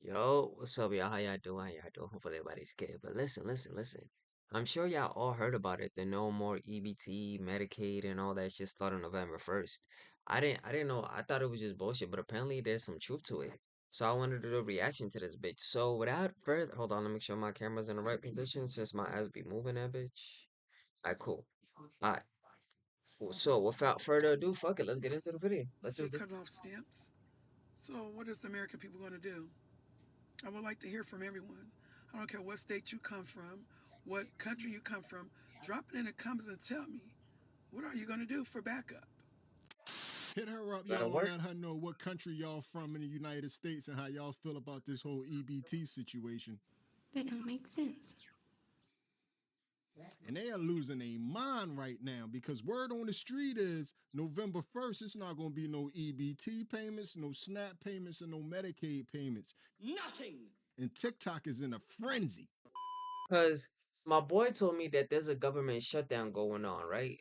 Yo, what's up, y'all? How y'all doing? How y'all doing? Hopefully everybody's good. But listen. I'm sure y'all all heard about it. The no more EBT, Medicaid, and all that shit starting November 1st. I didn't know. I thought it was just bullshit, but apparently there's some truth to it. So I wanted to do a reaction to this bitch. So without further, hold on, let me make sure my camera's in the right position since my ass be moving that bitch. Alright, cool. Alright. So without further ado, fuck it. Let's get into the video. Let's do They this. cut off stamps. So what is the American people going to do? I would like to hear from everyone. I don't care what state you come from, what country you come from. Drop it in the comments and tell me, what are you going to do for backup? Hit her up, That'll y'all, and work. let her know what country y'all from in the United States and how y'all feel about this whole EBT situation. That don't make sense. And they are losing a mind right now because word on the street is November 1st, it's not going to be no EBT payments, no SNAP payments, and no Medicaid payments. Nothing. And TikTok is in a frenzy. Because my boy told me that there's a government shutdown going on, right?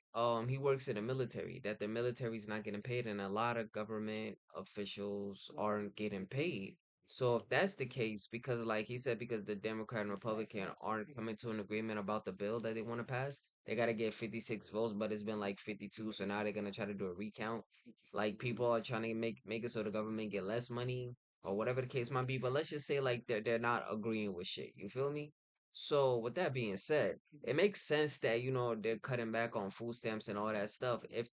He works in the military, that the military's not getting paid, and a lot of government officials aren't getting paid. So if that's the case, because like he said, because the Democrat and Republican aren't coming to an agreement about the bill that they want to pass, they got to get 56 votes, but it's been like 52, so now they're gonna try to do a recount. Like people are trying to make it so the government get less money or whatever the case might be, but let's just say like they're not agreeing with shit. You feel me? So with that being said, it makes sense that they're cutting back on food stamps and all that stuff if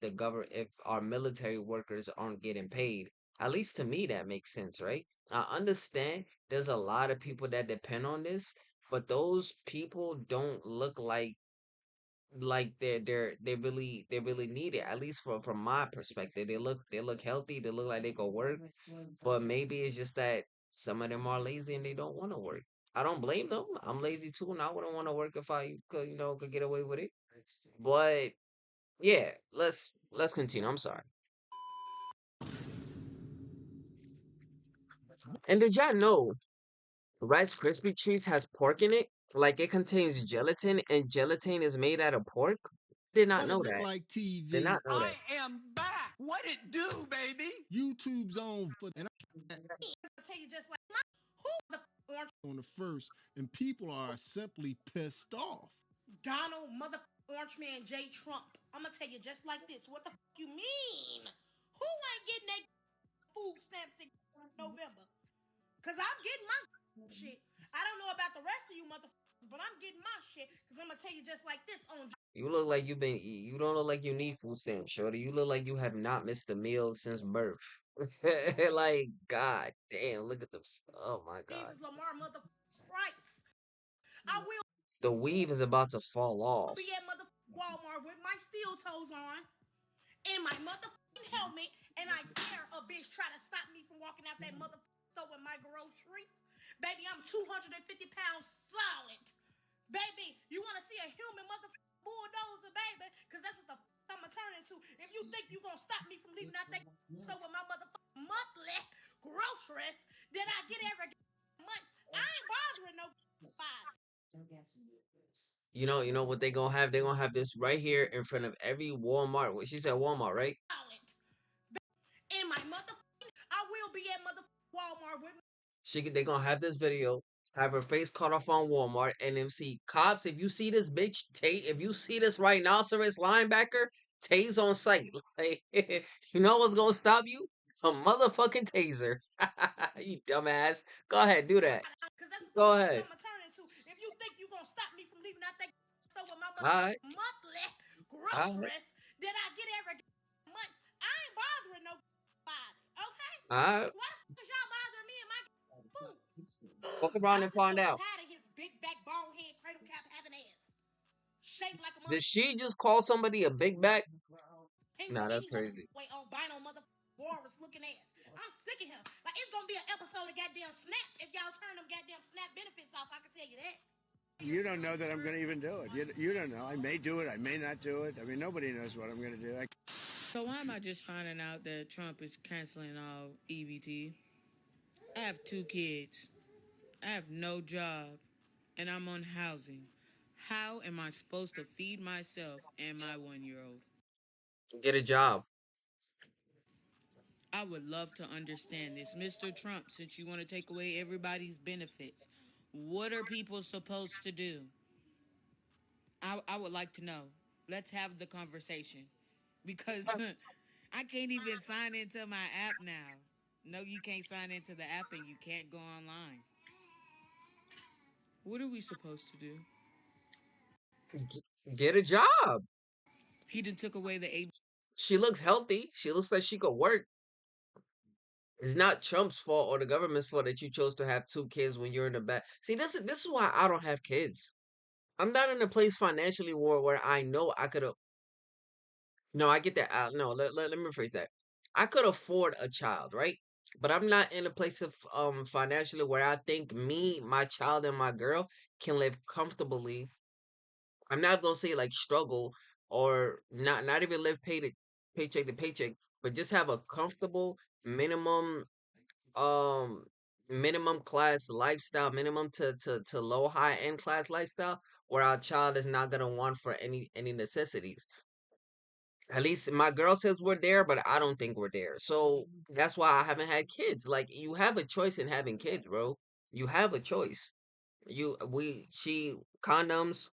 our military workers aren't getting paid. At least to me that makes sense, right? I understand there's a lot of people that depend on this, but those people don't look like they really need it. At least from my perspective, they look healthy. They look like they go work, but maybe it's just that some of them are lazy and they don't want to work. I don't blame them. I'm lazy too, and I wouldn't want to work if I could get away with it. But yeah, let's continue. I'm sorry. And did y'all know Rice Krispie treats has pork in it? Like it contains gelatin, and gelatin is made out of pork. Did not What it know look that. like Did TV? not know that. I am back. What it do, baby? YouTube's on for and I tell you just like who the orange on the first, and people are simply pissed off. Donald mother Orange Man J Trump. I'm gonna tell you just like this. What the you mean? Who ain't getting their food stamps in November? Cause I'm getting my shit. I don't know about the rest of you motherfuckers, but I'm getting my shit. Cause I'm gonna tell you just like this on. You look like you don't look like you need food stamps, shorty. You look like you have not missed a meal since birth. Like, god damn, look at oh my god. Jesus Lamar mother Christ. I will The weave is about to fall off. be at mother Walmart with my steel toes on and my motherfucking helmet, and I dare a bitch try to stop me from walking out that motherfucking store with my groceries. Baby, I'm 250 pounds solid. Baby, you want to see a human motherfucking bulldozer, baby? Because that's what the I'm going to turn into. If you think you going to stop me from leaving out that store with my motherfucking monthly groceries that I get every month, I ain't bothering no body. You know what they gonna have? They gonna have this right here in front of every Walmart. What she said, Walmart, right? Solid. In my motherfucking, I will be at motherfucking Walmart with They gonna have this video, have her face cut off on Walmart, and then see cops. If you see this bitch, if you see this rhinoceros linebacker, tase on sight. Like, you know what's gonna stop you? A motherfucking taser. You dumbass. Go ahead, do that. because that's what Go the ahead. I'm gonna turn into. If you think you gonna stop me from leaving out that store with my All right, monthly all right, groceries that I get every month, I ain't bothering nobody. Okay? all right. Why the fuck is y'all bothering me and my food? Fuck I'm around and just find so out. tired of his big back, bald head, cradle cap having ass, shaped like a Did mother she just call somebody a big back? penguin Nah, that's anyway. crazy. Albino mother walrus looking ass. I'm sick of him. Like it's gonna be an episode of goddamn Snap if y'all turn them goddamn Snap benefits off. I can tell you that. You don't know that I'm going to even do it. You don't know. I may do it. I may not do it. I mean, nobody knows what I'm going to do. So why am I just finding out that Trump is canceling all EBT? I have 2 kids. I have no job, and I'm on housing. How am I supposed to feed myself and my 1-year-old? Get a job. I would love to understand this. Mr. Trump, since you want to take away everybody's benefits, what are people supposed to do? I would like to know. Let's have the conversation. Because I can't even sign into my app now. No, you can't sign into the app and you can't go online. What are we supposed to do? Get a job. He done took away the A. She looks healthy. She looks like she could work. It's not Trump's fault or the government's fault that you chose to have two kids when you're in the back. See, this is why I don't have kids. I'm not in a place financially where I know I could have. No, I get that. No, let me rephrase that. I could afford a child, right? But I'm not in a place of financially where I think me, my child, and my girl can live comfortably. I'm not gonna say like struggle or not even live paycheck to paycheck, but just have a comfortable minimum um minimum class lifestyle, minimum to low high end class lifestyle where our child is not gonna want for any necessities. At least my girl says we're there, but I don't think we're there. So that's why I haven't had kids. Like you have a choice in having kids, bro. You have a choice. She condoms,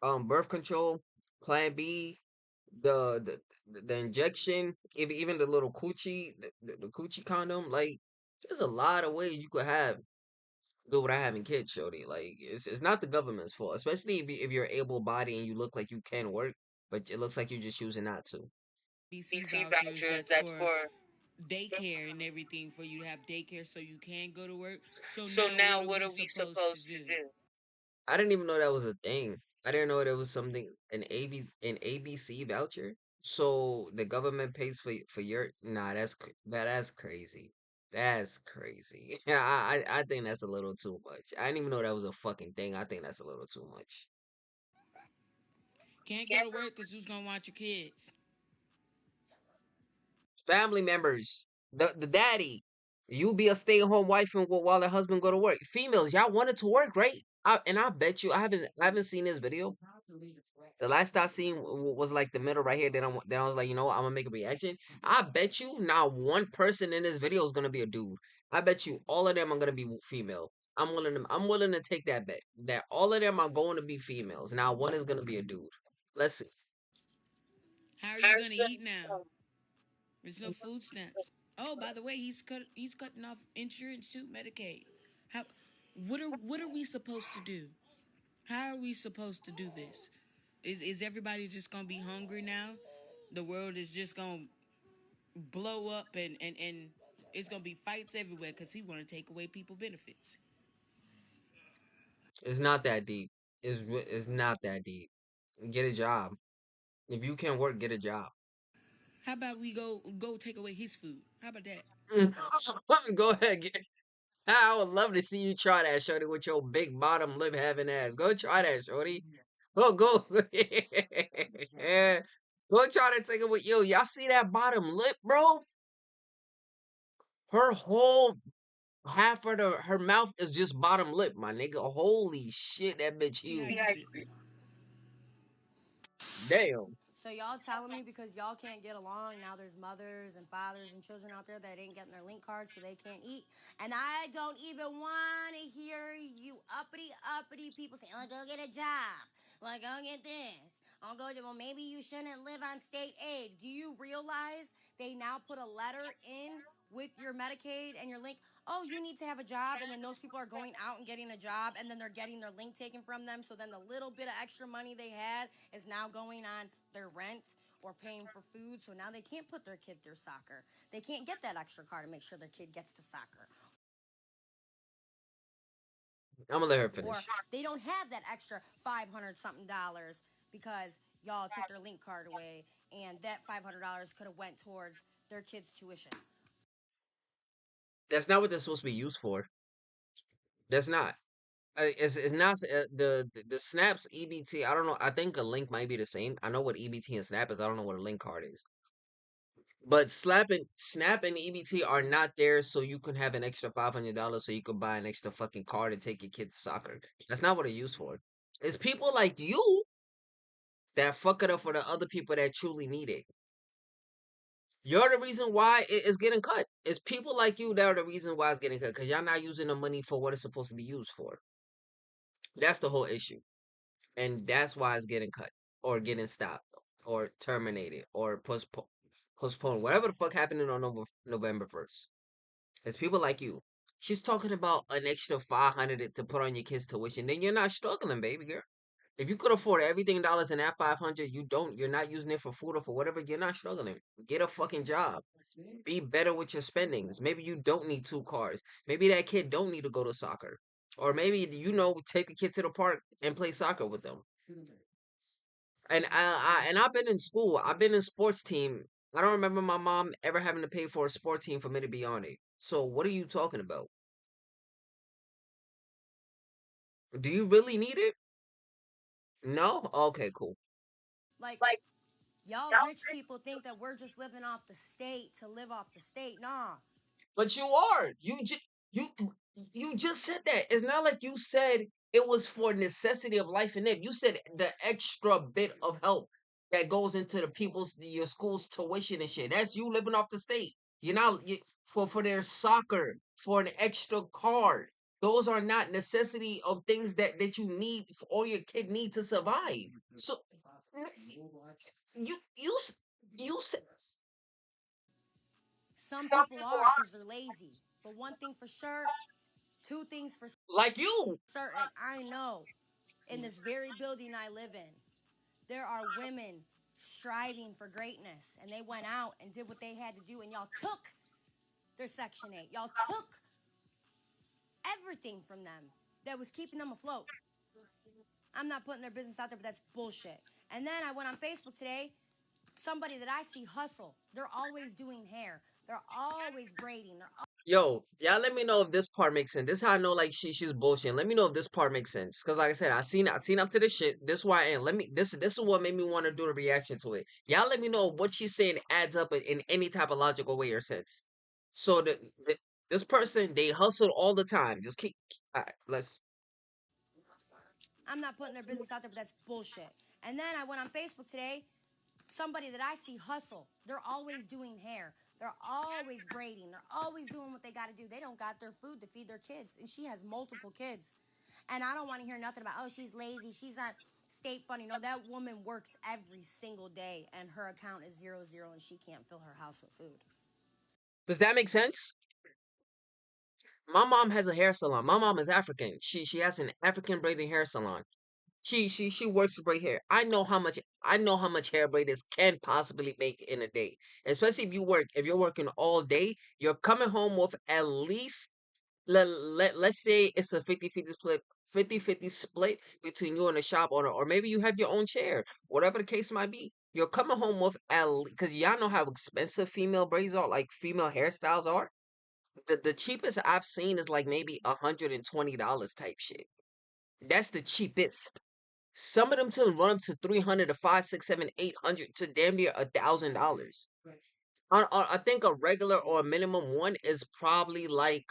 birth control, Plan B, the injection, even the little coochie, the coochie condom. Like there's a lot of ways you could have do without having kids, shorty. Like it's not the government's fault, especially if you're able bodied and you look like you can work, but it looks like you're just choosing not to. ABC BC vouchers vouchers, that's that's for for. daycare and everything for you to have daycare so you can go to work. So So now what now are what we are we supposed to supposed to do? do? I didn't even know that was a thing. I didn't know there was something an ABC voucher. So the government pays for your nah. That's crazy. That's crazy. Yeah, I think that's a little too much. I didn't even know that was a fucking thing. I think that's a little too much. Can't go to work because who's going to watch your kids? Family members, the daddy, you be a stay at home wife and while the husband go to work. Females, y'all wanted to work, right? And I bet you I haven't seen this video. The last I seen was like the middle right here. Then I was like, you know what? I'm gonna make a reaction. I bet you not one person in this video is gonna be a dude. I bet you all of them are gonna be female. I'm willing to take that bet that all of them are going to be females. Now one is gonna be a dude. Let's see. How are you going to eat now? There's no food stamps. Oh, by the way, he's cutting off insurance too, Medicaid. How what are we supposed to do? How are we supposed to do this? Is everybody just gonna be hungry now? The world is just gonna blow up and it's gonna be fights everywhere because he want to take away people benefits. It's not that deep. It's not that deep. Get a job. If you can work, get a job. How about we go take away his food? How about that? Go ahead. I would love to see you try that, shorty, with your big bottom lip having ass. Go try that, shorty. Go. Yeah. Go try to take it with yo. Y'all see that bottom lip, bro? Her whole half of her mouth is just bottom lip, my nigga. Holy shit, that bitch See how huge. you feel. Damn. So y'all telling me because y'all can't get along, now there's mothers and fathers and children out there that ain't getting their link cards so they can't eat. And I don't even want to hear you uppity people say, oh, go get a job. Like, go get this. I'll go to, well, maybe you shouldn't live on state aid. Do you realize they now put a letter in with your Medicaid and your link? Oh, you need to have a job. And then those people are going out and getting a job and then they're getting their link taken from them. So then the little bit of extra money they had is now going on their rent or paying for food. So now they can't put their kid through soccer. They can't get that extra car to make sure their kid gets to soccer. I'm gonna let her Or finish. they don't have that extra 500 something dollars because y'all took their link card away and that $500 could have went towards their kids' tuition. That's not what that's supposed to be used for. That's not. It's not the Snaps EBT. I don't know. I think a link might be the same. I know what EBT and Snap is. I don't know what a link card is. But Snap and EBT are not there so you can have an extra $500 so you could buy an extra fucking card and take your kid to soccer. That's not what it's used for. It's people like you that fuck it up for the other people that truly need it. You're the reason why it's getting cut. It's people like you that are the reason why it's getting cut because y'all not using the money for what it's supposed to be used for. That's the whole issue, and that's why it's getting cut or getting stopped or terminated or postponed. Whatever the fuck happening on November 1st. It's people like you. She's talking about an extra 500 to put on your kids' tuition. Then you're not struggling, baby girl. If you could afford everything dollars in that 500, you don't. You're not using it for food or for whatever. You're not struggling. Get a fucking job. Be better with your spendings. Maybe you don't need two cars. Maybe that kid don't need to go to soccer, or maybe take the kid to the park and play soccer with them. And I've been in school. I've been in sports team. I don't remember my mom ever having to pay for a sport team for me to be on it. So what are you talking about? Do you really need it? No? Okay, cool. Like, y'all rich people think that we're just living off the state to live off the state. Nah. But you are. You you just said that. It's not like you said it was for necessity of life and limb. You said the extra bit of help that goes into the people's your school's tuition and shit. That's you living off the state. You're not for their soccer, for an extra card. Those are not necessity of things that you need or your kid need to survive. So you you s- you said Some people are because they're lazy. But one thing for sure, two things for like you. certain, I know in this very building I live in, there are women striving for greatness. And they went out and did what they had to do. And y'all took their Section 8. Y'all took everything from them that was keeping them afloat. I'm not putting their business out there, but that's bullshit. And then I went on Facebook today. Somebody that I see hustle. They're always doing hair. They're always braiding. They're Yo, y'all let me know if this part makes sense. This is how I know like she's bullshitting. Let me know if this part makes sense. Cause like I said, I seen up to this shit. This is why I am. This is what made me want to do the reaction to it. Y'all let me know if what she's saying adds up in any type of logical way or sense. So this person they hustle all the time. Just keep. All right, let's. I'm not putting their business out there, but that's bullshit. And then I went on Facebook today. Somebody that I see hustle. They're always doing hair. They're always braiding. They're always doing what they got to do. They don't got their food to feed their kids. And she has multiple kids. And I don't want to hear nothing about, oh, she's lazy. She's not state funding. No, that woman works every single day and her account is 0-0 and she can't fill her house with food. Does that make sense? My mom has a hair salon. My mom is African. She has an African braiding hair salon. She works to braid hair. I know how much hair braiders can possibly make in a day. Especially if you're working all day, you're coming home with at least let's say it's a 50-50 split 50-50 split between you and the shop owner, or maybe you have your own chair, whatever the case might be. You're coming home with at least because y'all know how expensive female braids are, like female hairstyles are. The cheapest I've seen is like maybe $120 type shit. That's the cheapest. Some of them to run up to 300 to 5, 6, 7, 800 to damn near $1,000. I think a regular or a minimum one is probably like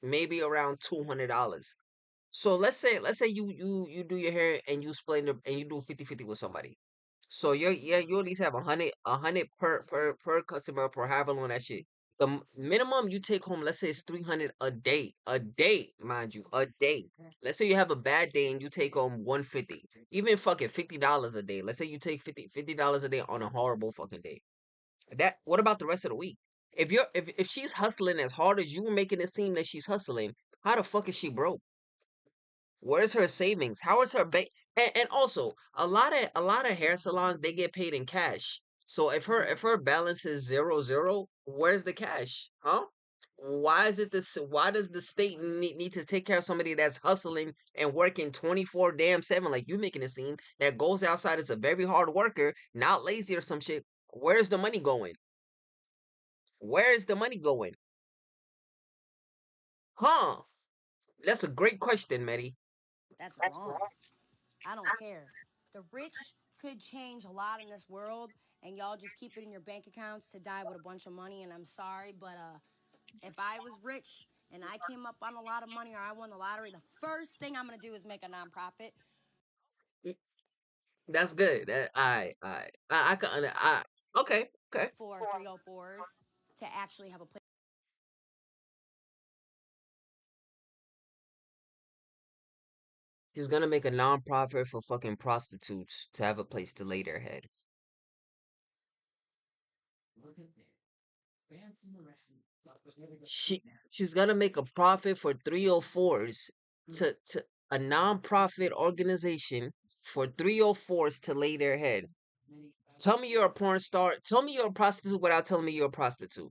maybe around $200. So let's say you do your hair and you split it and you do 50-50 with somebody. So you at least have a hundred per customer per however long that shit. The minimum you take home, let's say it's 300 a day, mind you, a day. Let's say you have a bad day and you take home 150, even fucking $50 a day. Let's say you take $50 a day on a horrible fucking day. What about the rest of the week? If she's hustling as hard as you making it seem that she's hustling, how the fuck is she broke? Where's her savings? How is her and also a lot of hair salons they get paid in cash. So if her balance is 0-0, where's the cash? Huh? Why is it this? Why does the state need to take care of somebody that's hustling and working 24 damn 7 like you making it seem that goes outside as a very hard worker, not lazy or some shit? Where's the money going? Where is the money going? Huh? That's a great question, Medi. That's wrong. I don't care. The rich could change a lot in this world, and y'all just keep it in your bank accounts to die with a bunch of money. And I'm sorry, but if I was rich and I came up on a lot of money or I won the lottery, the first thing I'm gonna do is make a nonprofit. That's good. I can okay. Okay. for 304s to actually have a place. She's gonna make a non-profit for fucking prostitutes to have a place to lay their head. She she's gonna make a profit for 304s to a non-profit organization for 304s to lay their head. Tell me you're a porn star. Tell me you're a prostitute without telling me you're a prostitute.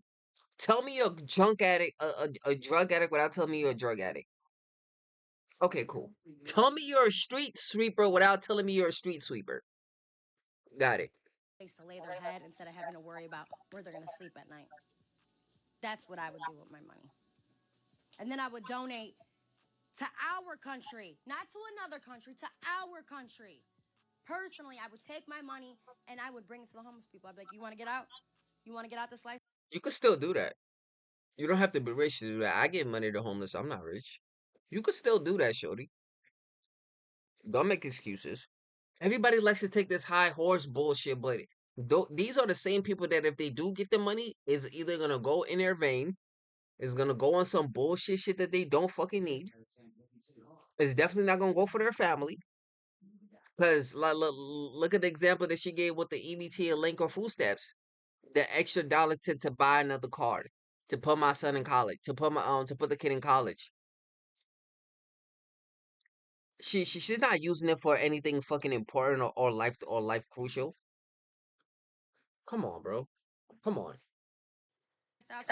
Tell me you're a drunk addict, a drug addict without telling me you're a drug addict. Okay, cool. Tell me you're a street sweeper without telling me you're a street sweeper. Got it. To lay their head instead of having to worry about where they're going to sleep at night. That's what I would do with my money. And then I would donate to our country, not to another country, to our country. Personally, I would take my money and I would bring it to the homeless people. I'd be like, you want to get out? You want to get out this life? You could still do that. You don't have to be rich to do that. I give money to homeless. I'm not rich. You could still do that, shorty. Don't make excuses. Everybody likes to take this high horse bullshit, but these are the same people that if they do get the money, is either gonna go in their vein, is gonna go on some bullshit shit that they don't fucking need. It's definitely not gonna go for their family. Cause look at the example that she gave with the EBT and link or food stamps. The extra dollar to buy another card, to put my son in college, to put the kid in college. She's not using it for anything fucking important or life crucial. Come on, bro. Come on. Too.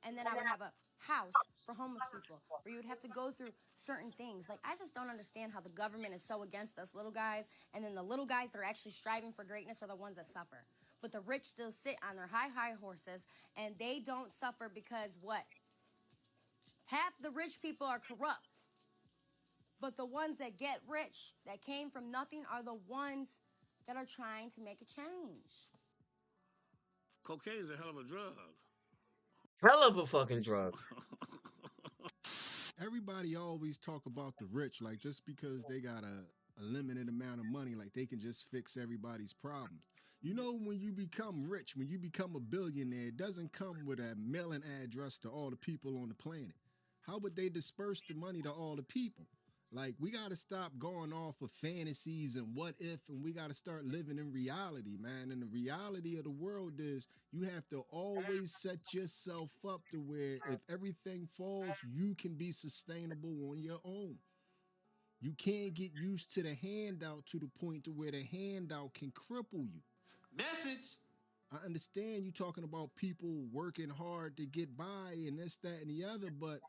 And then I would have a house for homeless people where you would have to go through certain things. Like, I just don't understand how the government is so against us little guys, and then the little guys that are actually striving for greatness are the ones that suffer. But the rich still sit on their high horses, and they don't suffer because what? Half the rich people are corrupt. But the ones that get rich, that came from nothing, are the ones that are trying to make a change. Cocaine is a hell of a drug. Hell of a fucking drug. Everybody always talk about the rich, like just because they got a limited amount of money, like they can just fix everybody's problems. You know, when you become rich, when you become a billionaire, it doesn't come with a mailing address to all the people on the planet. How would they disperse the money to all the people? Like, we got to stop going off of fantasies and what if, and we got to start living in reality, man. And the reality of the world is you have to always set yourself up to where if everything falls, you can be sustainable on your own. You can't get used to the handout to the point to where the handout can cripple you. Message. I understand you talking about people working hard to get by and this, that, and the other, but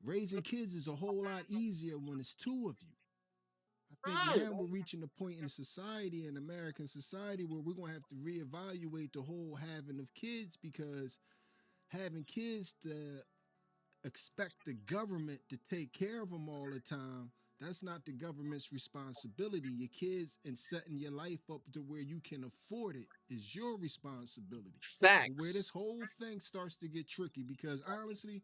raising kids is a whole lot easier when it's two of you. I think now we're reaching a point in society, in American society, where we're going to have to reevaluate the whole having of kids because having kids to expect the government to take care of them all the time, that's not the government's responsibility. Your kids and setting your life up to where you can afford it is your responsibility. But where this Facts. whole thing starts to get tricky, because honestly,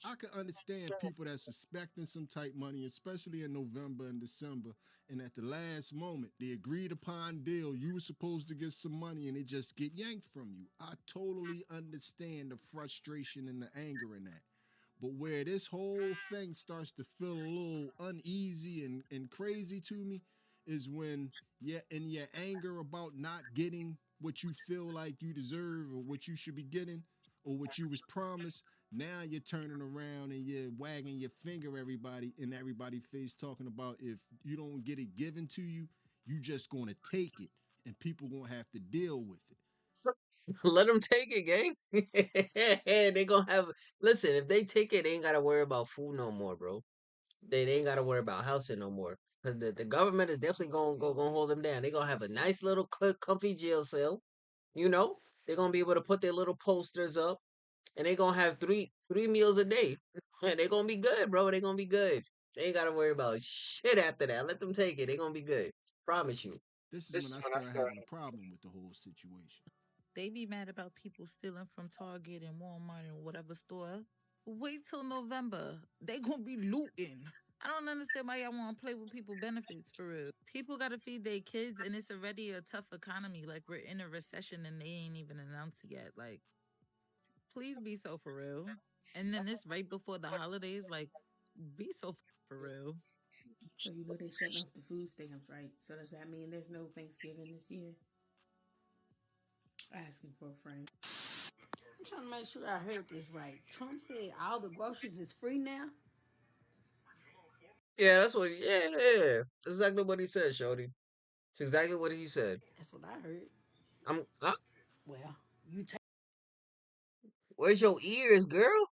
I can understand people that's expecting some type money, especially in November and December, and at the last moment, the agreed upon deal, you were supposed to get some money and it just get yanked from you. I totally understand the frustration and the anger in that. But where this whole thing starts to feel a little uneasy and crazy to me is when you're in your anger about not getting what you feel like you deserve or what you should be getting or what you was promised. Now you're turning around and you're wagging your finger everybody in everybody's face talking about if you don't get it given to you, you just gonna take it and people gonna have to deal with it. Let them take it, gang. They gonna have. Listen, if they take it, they ain't gotta worry about food no more, bro. They ain't gotta worry about housing no more. Cause the government is definitely gonna hold them down. They gonna have a nice little comfy jail cell. You know, they're gonna be able to put their little posters up, and they gonna have three meals a day. And they gonna be good, bro. They gonna be good. They ain't gotta worry about shit after that. Let them take it. They gonna be good. Promise you. This is when I start having a problem with the whole situation. They be mad about people stealing from Target and Walmart and whatever store. Wait till November. They gonna be looting. I don't understand why y'all want to play with people benefits for real. People got to feed their kids, and it's already a tough economy. Like we're in a recession, and they ain't even announced it yet. Like, please be so for real. And then this right before the holidays, like, be so for real. So you know they're shutting off the food stamps, right? So does that mean there's no Thanksgiving this year? Asking for a friend. I'm trying to make sure I heard this right. Trump said all the groceries is free now. Yeah, that's what. Yeah, yeah. That's exactly what he said, Shorty. It's exactly what he said. That's what I heard. I'm. Well, you take. Where's your ears, girl?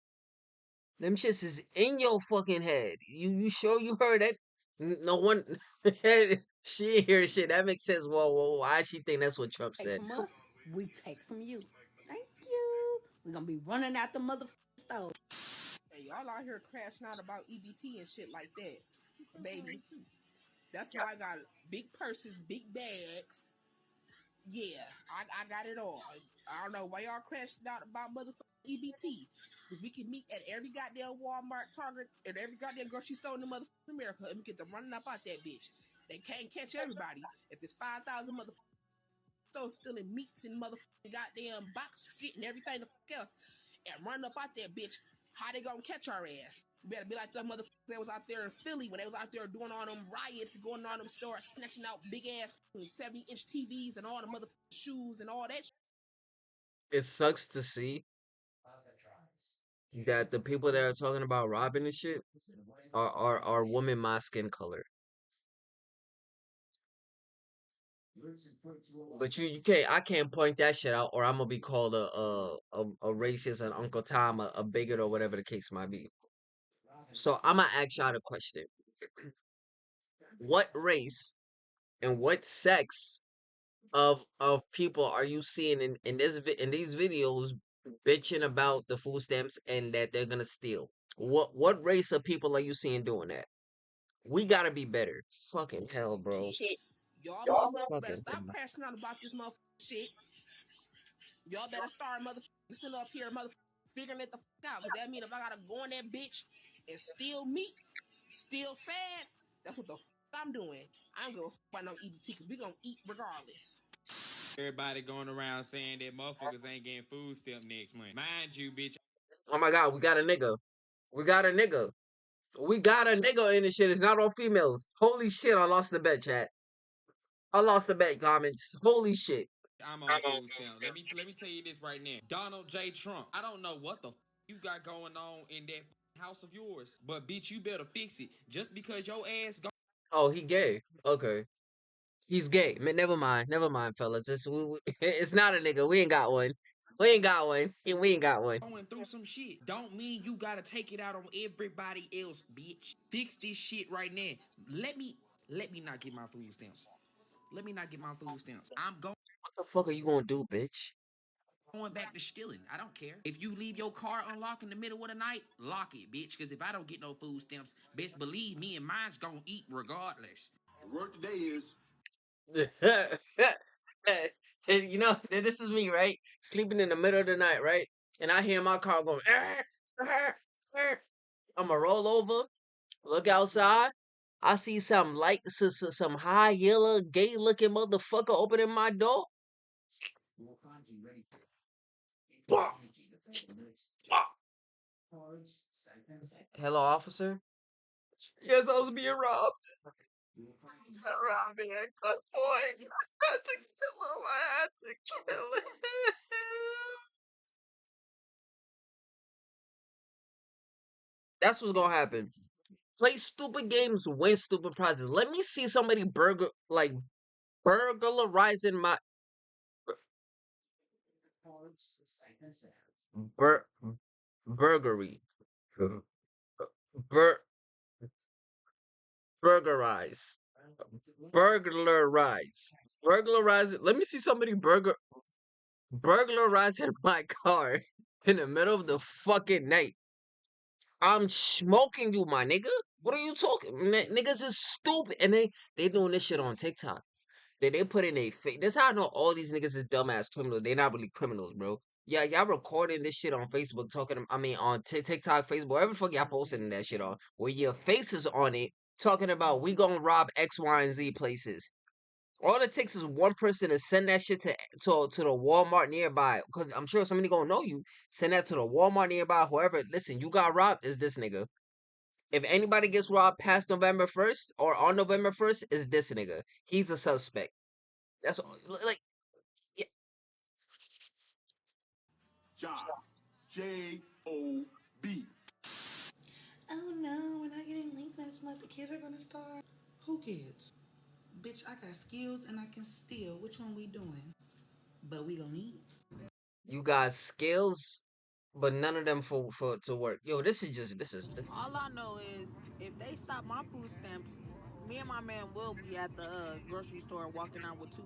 Them shits is in your fucking head. You sure you heard that? No one. She ain't hear shit. That makes sense. Whoa. Why she think that's what Trump Take said? from us, we take from you. Thank you. We're gonna be running out the motherfucking stove. And y'all out here crashing out about EBT and shit like that, baby. That's why I got big purses, big bags. Yeah, I got it all. I don't know why y'all crashing out about motherfucking EBT. Because we can meet at every goddamn Walmart, Target, and every goddamn grocery store in the motherfucking America, and we get them running up out that bitch. They can't catch everybody. If it's 5,000 motherfuckers stores stealing meats and motherfucking goddamn box shit and everything the fuck else, and running up out that bitch, how they gonna catch our ass? You better be like the motherfuckers that was out there in Philly when they was out there doing all them riots, going on them stores, snatching out big ass 70-inch TVs and all the motherfucking shoes and all that shit. It sucks to see that the people that are talking about robbing and shit are women my skin color. But you can't I can't point that shit out or I'm gonna be called a racist, an Uncle Tom, a bigot or whatever the case might be. So I'm gonna ask y'all a question. What race and what sex of people are you seeing in these videos bitching about the food stamps and that they're gonna steal? What race of people are you seeing doing that? We gotta be better. Fucking hell, bro. Shit. Y'all motherfuckers better Fucking stop hell. crashing out about this motherfucking shit. Y'all better start motherfucking sitting up here motherfucking figuring it the fuck out. Cause that mean if I gotta go in that bitch and steal meat, steal fads, that's what the fuck I'm doing. I don't give a fuck about no EBT because we gonna eat regardless. Everybody going around saying that motherfuckers ain't getting food stamp next month. Mind you, bitch. Oh my god, we got a nigga. We got a nigga. We got a nigga in this shit. It's not all females. Holy shit, I lost the bet, chat. I lost the bet, comments. Holy shit. I'm on food stamp. Let me tell you this right now. Donald J. Trump. I don't know what the you got going on in that house of yours, but bitch, you better fix it. Just because your ass go Oh, he gay. Okay. He's gay. Man, never mind, fellas. It's not a nigga. We ain't got one. We ain't got one. We ain't got one. going through some shit, don't mean you gotta take it out on everybody else, bitch. Fix this shit right now. Let me not get my food stamps. Let me not get my food stamps. I'm What the fuck are you gonna do, bitch? going back to stealing. I don't care. If you leave your car unlocked in the middle of the night, lock it, bitch. Because if I don't get no food stamps, best believe me and mine's gonna eat regardless. The word today is And you know, this is me, right? Sleeping in the middle of the night, right? And I hear my car going, I'ma roll over, look outside. I see some some high yellow, gay looking motherfucker opening my door. Hello, officer. Yes, I was being robbed. Robbed me at gunpoint. I had to kill him. I had to kill him. That's what's gonna happen. Play stupid games, win stupid prizes. Let me see somebody burglarizing my bur burglary. Bur burglarize. Burglarize. Burglarize. Let me see somebody burglarizing my car in the middle of the fucking night. I'm smoking you, my nigga. What are you talking? Niggas is stupid, and they doing this shit on TikTok. They put in a fake. That's how I know all these niggas is dumbass criminals. They not really criminals, bro. Yeah, y'all recording this shit on Facebook, talking. I mean, on TikTok, Facebook, wherever the fuck y'all posting that shit on, where your faces on it, talking about we gonna rob X, Y, and Z places. All it takes is one person to send that shit to the Walmart nearby, because I'm sure somebody gonna know you. Send that to the Walmart nearby. Whoever, listen, you got robbed. Is this nigga? If anybody gets robbed past November 1st or on November 1st, is this nigga? He's a suspect. That's like, yeah. Job. Job. Oh no, we're not getting late next month. The kids are gonna start. Who kids? Bitch, I got skills and I can steal. Which one we doing? But we gonna eat. You got skills, but none of them for to work. Yo, this is. All I know is if they stop my food stamps, me and my man will be at the grocery store walking out with two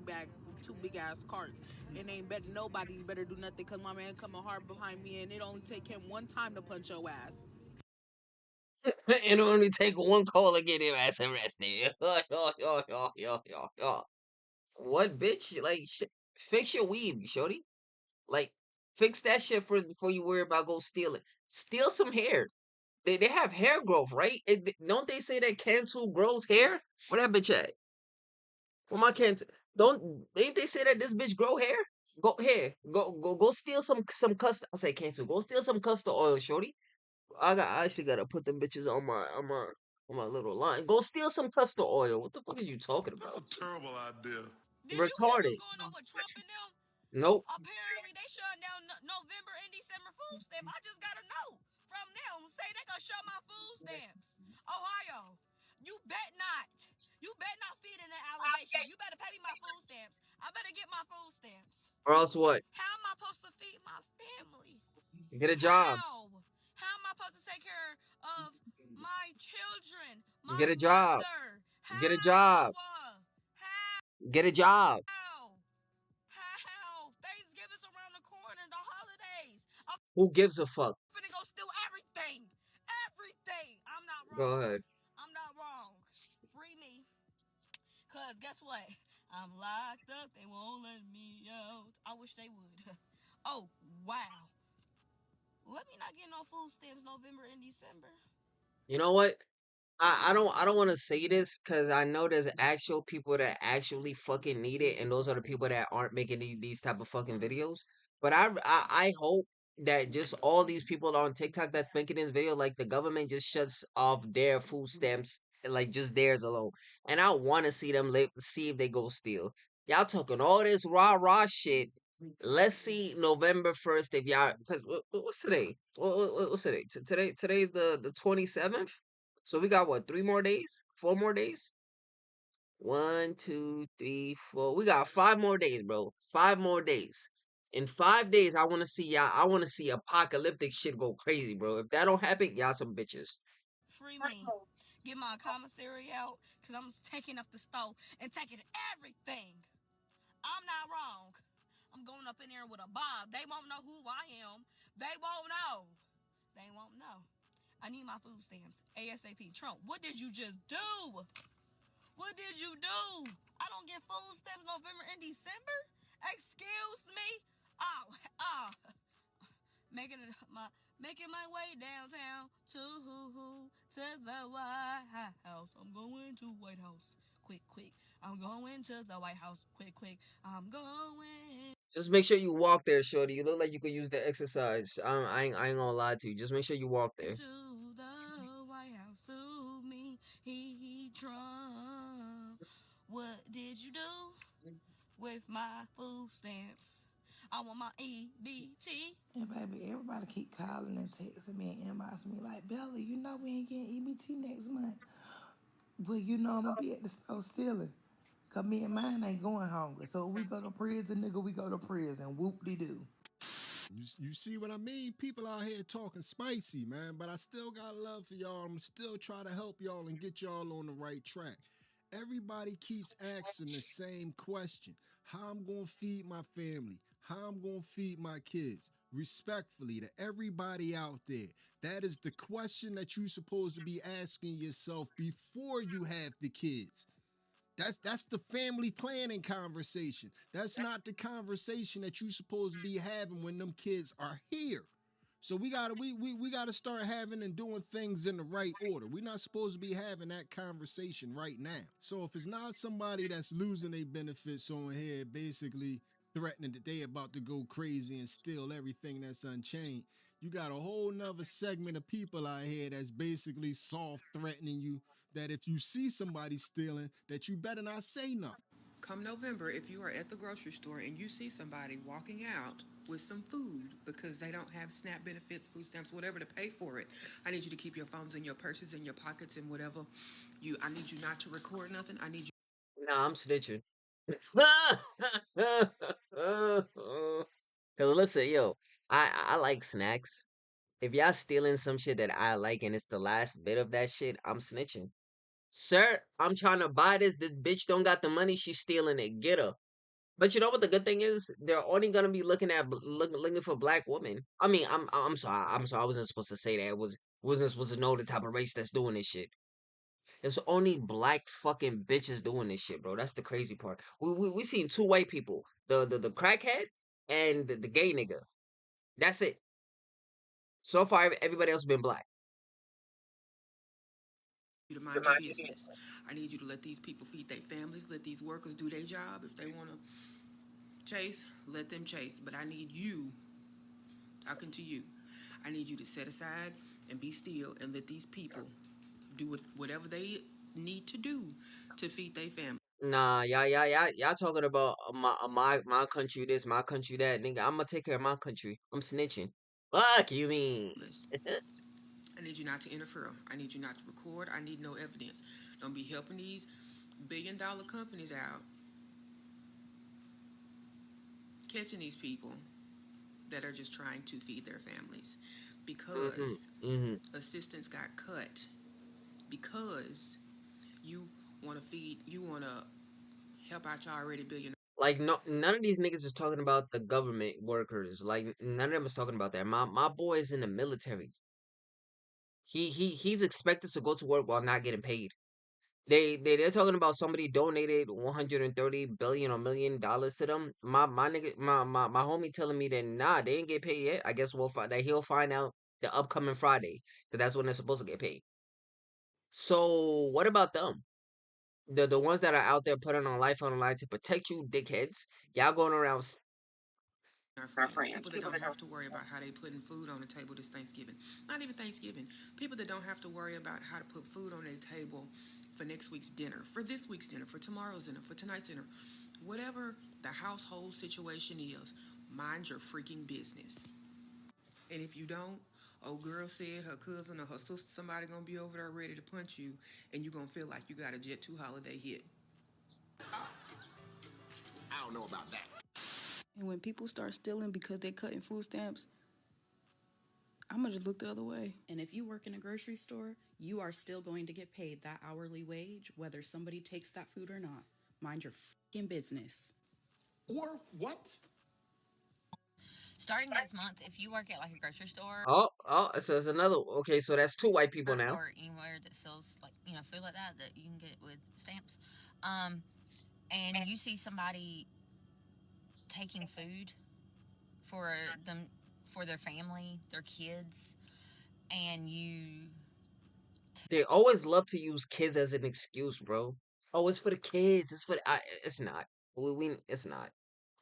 big ass carts, and ain't bet nobody better do nothing because my man coming hard behind me, and it only take him one time to punch your ass. It only take one call to get him ass arrested. Yo. What, bitch? Like, fix your weave, shorty. Like, fix that shit before you worry about go stealing. Steal some hair. They have hair growth, right? Don't they say that Cantu grows hair? Where that bitch at? Where my Cantu? Ain't they say that this bitch grow hair? Go here. Go steal some custom. I say Cantu. Go steal some castor oil, shorty. I actually gotta put them bitches on my little line. Go steal some castor oil. What the fuck are you talking That's a about? terrible idea. Did you hear what's Retarded. going on with Trump and them? Nope. Apparently, they shutting down November and December food stamp. I just got a note from them say they gonna shut my food stamps. Ohio, you bet not. You bet not feed in that allegation. You better pay me my food stamps. I better get my food stamps. Or else what? How am I supposed to feed my family? Get a job. How? How am I supposed to take care of my children, my Get a job. mother? Get a How? job. How? Get a job. How? Thanksgiving's around the corner, the holidays. I'm Who gives a fuck? finna go steal everything. Everything. I'm not Go wrong. ahead. I'm not wrong. Free me. Cause guess what? I'm locked up. They won't let me out. I wish they would. Oh, wow. Let me not get no food stamps November and December. You know what? I don't want to say this because I know there's actual people that actually fucking need it, and those are the people that aren't making these type of fucking videos. But I hope that just all these people on TikTok that's making this video, like the government just shuts off their food stamps, like just theirs alone. And I want to see them see if they go steal. Y'all talking all this rah shit. Let's see November 1st if y'all. Cause what's today? What's today? Today's the 27th. So we got what, 3 more days? 4 more days? One, two, three, four. We got 5 more days, bro. 5 more days. In 5 days, I want to see y'all. I want to see apocalyptic shit go crazy, bro. If that don't happen, y'all some bitches. Free me. Get my commissary out, cause I'm taking up the stove and taking everything. I'm not wrong. I'm going up in there with a bob. They won't know who I am. They won't know. They won't know. I need my food stamps. ASAP. Trump, what did you just do? What did you do? I don't get food stamps November and December? Excuse me? Oh. Making my way downtown to the White House. I'm going to White House. Quick. I'm going to the White House. Quick. I'm going Just make sure you walk there, shorty. You look like you could use the exercise. I ain't gonna lie to you. Just make sure you walk there. to the White House. Sue me, he Trump. What did you do with my food stamps? I want my EBT. And baby, everybody keep calling and texting me and inboxing me like, Bella, you know we ain't getting EBT next month. Well, you know I'm gonna be at the store stealing. Cause me and mine ain't going hungry. So if we go to prison, nigga, we go to prison. Whoop de doo. You see what I mean? People out here talking spicy, man, but I still got love for y'all. I'm still trying to help y'all and get y'all on the right track. Everybody keeps asking the same question: how I'm gonna feed my family, how I'm gonna feed my kids. Respectfully to everybody out there, that is the question that you're supposed to be asking yourself before you have the kids. That's the family planning conversation. That's not the conversation that you supposed to be having when them kids are here. So we gotta start having and doing things in the right order. We're not supposed to be having that conversation right now. So if it's not somebody that's losing their benefits on here, basically threatening that they about to go crazy and steal everything that's unchained, you got a whole nother segment of people out here that's basically soft threatening you that if you see somebody stealing, that you better not say nothing. Come November, if you are at the grocery store and you see somebody walking out with some food because they don't have SNAP benefits, food stamps, whatever to pay for it, I need you to keep your phones in your purses, in your pockets, and whatever. I need you not to record nothing. I need you. Nah, I'm snitching. Cause listen, yo, I like snacks. If y'all stealing some shit that I like and it's the last bit of that shit, I'm snitching. Sir, I'm trying to buy this. This bitch don't got the money. She's stealing it. Get her. But you know what the good thing is? They're only gonna be looking at looking for black women. I mean, I'm sorry. I'm sorry. I wasn't supposed to say that. It wasn't supposed to know the type of race that's doing this shit. It's only black fucking bitches doing this shit, bro. That's the crazy part. We seen two white people, the crackhead and the gay nigga. That's it. So far, everybody else been black. To mind your business. I need you to let these people feed their families, let these workers do their job. If they want to chase, let them chase. But I need you, talking to you, I need you to set aside and be still and let these people do whatever they need to do to feed their family. Nah, y'all talking about my country this, my country that, nigga. I'm gonna take care of my country. I'm snitching. Fuck you mean? I need you not to interfere. I need you not to record. I need no evidence. Don't be helping these billion-dollar companies out, catching these people that are just trying to feed their families Mhm, because mhm. assistance got cut because you want to feed, you want to help out your already billion. Like no, none of these niggas is talking about the government workers. Like none of them is talking about that. My boy is in the military. He's expected to go to work while not getting paid. They're talking about somebody donated 130 billion or $1 million to them. My nigga my homie telling me that nah, they ain't get paid yet. I guess we'll find that he'll find out the upcoming Friday, because that's when they're supposed to get paid. So what about them? The ones that are out there putting on life on the line to protect you, dickheads. Y'all going around Our friends, people that don't have to worry about how they putting food on the table this Thanksgiving. Not even Thanksgiving. People that don't have to worry about how to put food on their table for next week's dinner, for this week's dinner, for tomorrow's dinner, for tonight's dinner. Whatever the household situation is, mind your freaking business. And if you don't, old girl said her cousin or her sister, somebody gonna be over there ready to punch you, and you gonna feel like you got a Jet 2 holiday hit. I don't know about that. And when people start stealing because they're cutting food stamps, I'm gonna just look the other way. And if you work in a grocery store, you are still going to get paid that hourly wage, whether somebody takes that food or not. Mind your fucking business. Or what? Starting next month, if you work at like a grocery store so it's another. Okay, so that's two white people now. or anywhere that sells like food like that that you can get with stamps, um, and you see somebody taking food for them for their family, their kids, and you They always love to use kids as an excuse, bro. Oh, it's for the kids. It's for it's not. It's not.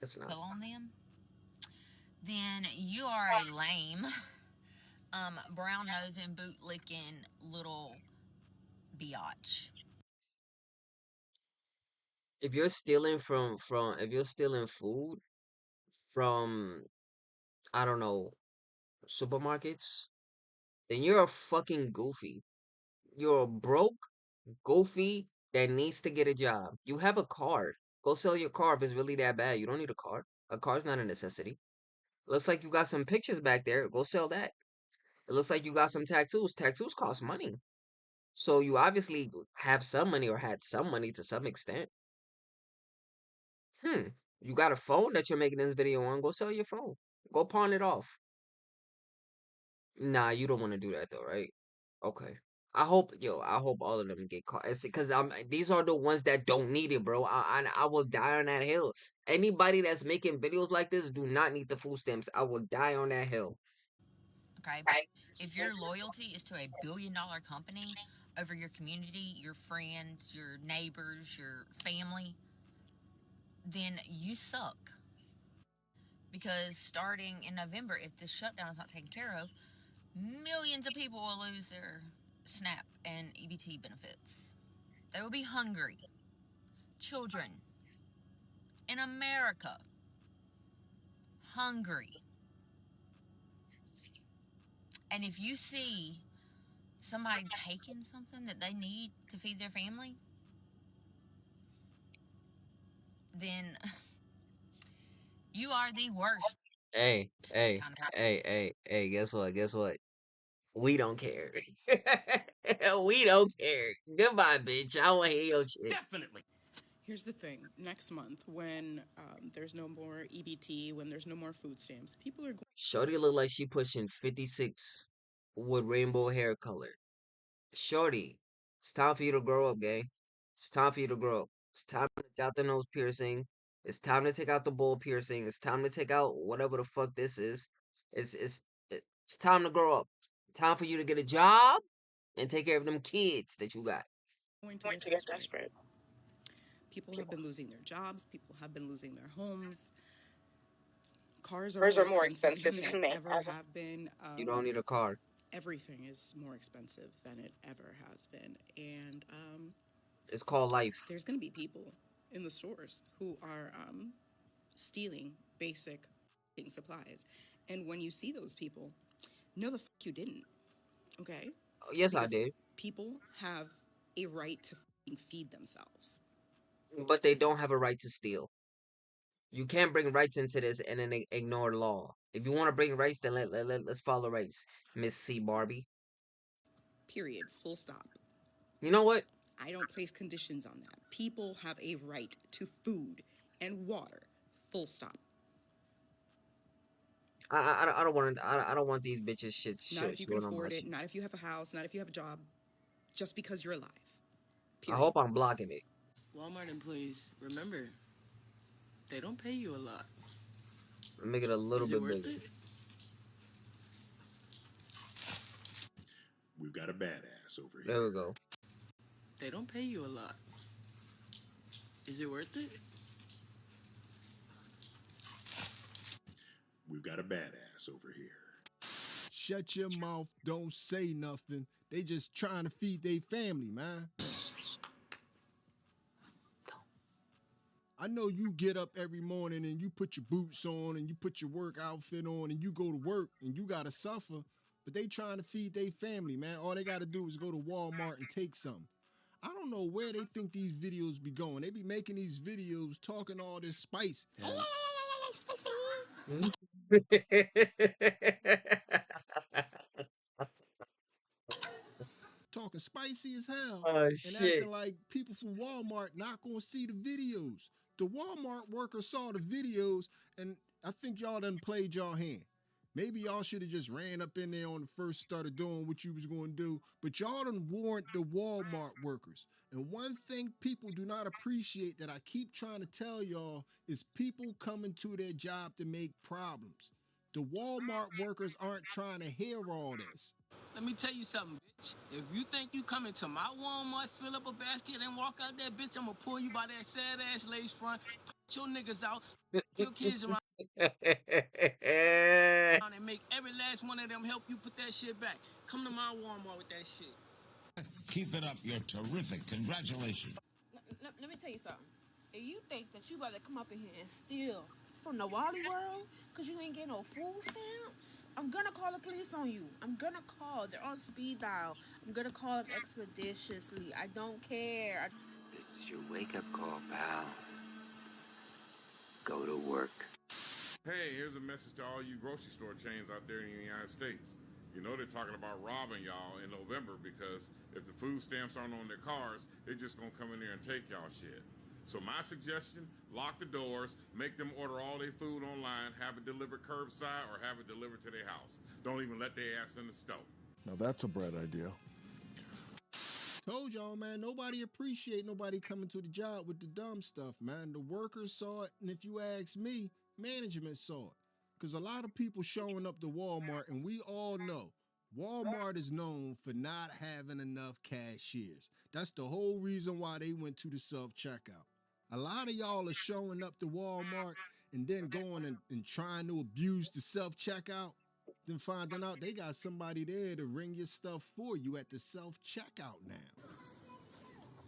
It's not. kill on them, then you are a lame, brown nosing, boot licking little biatch. If you're stealing from if you're stealing food from, I don't know, supermarkets, then you're a fucking goofy. You're a broke goofy that needs to get a job. You have a card. Go sell your car if it's really that bad. You don't need a car. A car's not a necessity. Looks like you got some pictures back there. Go sell that. It looks like you got some tattoos. Tattoos cost money. So you obviously have some money or had some money to some extent. Hmm. You got a phone that you're making this video on. Go sell your phone. Go pawn it off. Nah, you don't want to do that though, right? Okay. I hope, yo, I hope all of them get caught. It's because these are the ones that don't need it, bro. I will die on that hill. Anybody that's making videos like this do not need the food stamps. I will die on that hill. Okay? If your loyalty is to a billion-dollar company over your community, your friends, your neighbors, your family, then you suck. Because starting in November, if this shutdown is not taken care of, millions of people will lose their SNAP and EBT benefits. They will be hungry. Children in America, hungry. And if you see somebody taking something that they need to feed their family, then you are the worst Hey, hey, kind of person. hey, guess what? Guess what? We don't care. We don't care. Goodbye, bitch. I won't hear your shit. Definitely. Here's the thing. Next month, when there's no more EBT, when there's no more food stamps, people are going. Shorty look like she pushing 56 with rainbow hair color. Shorty, it's time for you to grow up, gang. It's time for you to grow up. It's time to take out the nose piercing. It's time to take out the bull piercing. It's time to take out whatever the fuck this is. It's it's it's time to grow up. Time for you to get a job and take care of them kids that you got. Going to get desperate. People have been losing their jobs. People have been losing their homes. Cars are more expensive than they ever have been. You don't need a car. Everything is more expensive than it ever has been. And It's called life. there's going to be people in the stores who are stealing basic supplies. And when you see those people, no, the fuck you didn't. Okay? Yes, I Because did. people have a right to feed themselves. But they don't have a right to steal. You can't bring rights into this and then ignore law. If you want to bring rights, then let's follow rights, Miss C. Barbie. Period. Full stop. You know what? I don't place conditions on that. People have a right to food and water. Full stop. I don't want I don't want these bitches shit Not if you can showing on my afford it. shit. Not if you have a house. Not if you have a job. Just because you're alive. I Period. hope I'm blocking it. Walmart employees, remember, they don't pay you a lot. Make it a little Is it bit worth bigger. it? We've got a badass over here. There we go. They don't pay you a lot. Is it worth it? We've got a badass over here. Shut your mouth, don't say nothing. They just trying to feed their family, man. I know you get up every morning and you put your boots on and you put your work outfit on and you go to work and you gotta suffer, but they trying to feed their family, man. All they gotta do is go to Walmart and take something. I don't know where they think these videos be going. They be making these videos talking all this spice. Talking spicy as hell Oh and shit. acting like people from Walmart not gonna see the videos. The Walmart workers saw the videos and I think y'all done played y'all hand. Maybe y'all should have just ran up in there on the first started doing what you was going to do, but y'all done warned the Walmart workers. And one thing people do not appreciate that I keep trying to tell y'all is people coming to their job to make problems. The Walmart workers aren't trying to hear all this. Let me tell you something, bitch. If you think you come into my Walmart, fill up a basket, and walk out there, bitch, I'm gonna pull you by that sad ass lace front, put your niggas out, your kids around, and make every last one of them help you put that shit back. Come to my Walmart with that shit. Keep it up. You're terrific. Congratulations. Let me tell you something. If you think that you better come up in here and steal from the Wally world because you ain't getting no food stamps, I'm gonna call the police on you. I'm gonna call. They're on speed dial. I'm gonna call them expeditiously. I don't care. This is your wake-up call, pal. Go to work. Hey, here's a message to all you grocery store chains out there in the United States. You know they're talking about robbing y'all in November because if the food stamps aren't on their cars, they're just gonna come in there and take y'all shit. So my suggestion, lock the doors, make them order all their food online, have it delivered curbside or have it delivered to their house. Don't even let their ass in the stove. Now that's a bright idea. Told y'all, man, nobody appreciate nobody coming to the job with the dumb stuff, man. The workers saw it, and if you ask me, management saw it. Because a lot of people showing up to Walmart, and we all know Walmart is known for not having enough cashiers. That's the whole reason why they went to the self checkout. A lot of y'all are showing up to Walmart and then going and trying to abuse the self checkout, then finding out they got somebody there to ring your stuff for you at the self checkout now.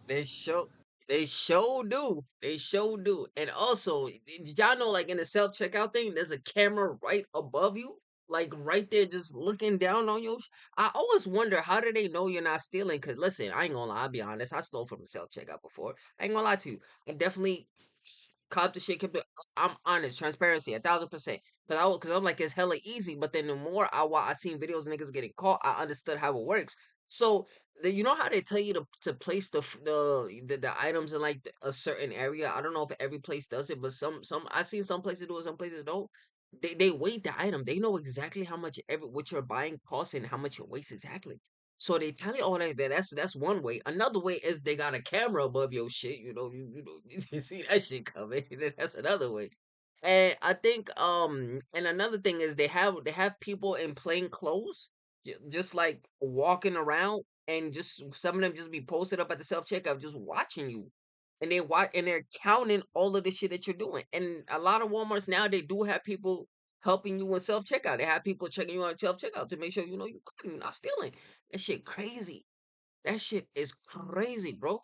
They show they show do. They show do. And also, did y'all know like in the self checkout thing, there's a camera right above you? Like right there just looking down on you. I always wonder how do they know you're not stealing? Cause listen, I ain't gonna lie, I'll be honest. I stole from the self checkout before. I ain't gonna lie to you. I definitely cop the shit, kept it. I'm honest, transparency, 1,000%. Cause I'm like it's hella easy. But then the more I seen videos of niggas getting caught, I understood how it works. So you know how they tell you to place the items in like a certain area. I don't know if every place does it, but some I seen some places do it, some places don't. They weight the item. They know exactly how much every what you're buying costs and how much it weighs exactly. So they tell you all that. That's one way. Another way is they got a camera above your shit. You know you see that shit coming. That's another way. And I think and another thing is they have people in plain clothes just like walking around and just some of them just be posted up at the self checkout just watching you. And they're counting all of the shit that you're doing. And a lot of Walmarts now they do have people helping you in self checkout. They have people checking you on self checkout to make sure you know you're not stealing. That shit crazy. That shit is crazy, bro.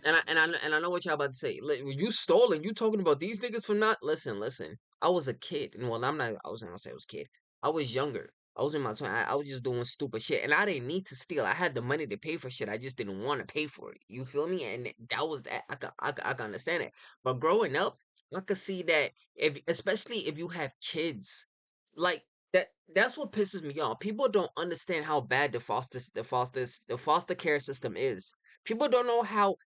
And I know what y'all about to say. You stolen. You talking about these niggas for not? Listen. I was a kid, and well, I'm not. I was not gonna say I was a kid. I was younger. I was in my 20s. I was just doing stupid shit, and I didn't need to steal. I had the money to pay for shit. I just didn't want to pay for it. You feel me? And that was that. I can understand it. But growing up, I could see that if, especially if you have kids, like that. That's what pisses me off. People don't understand how bad the foster care system is. People don't know how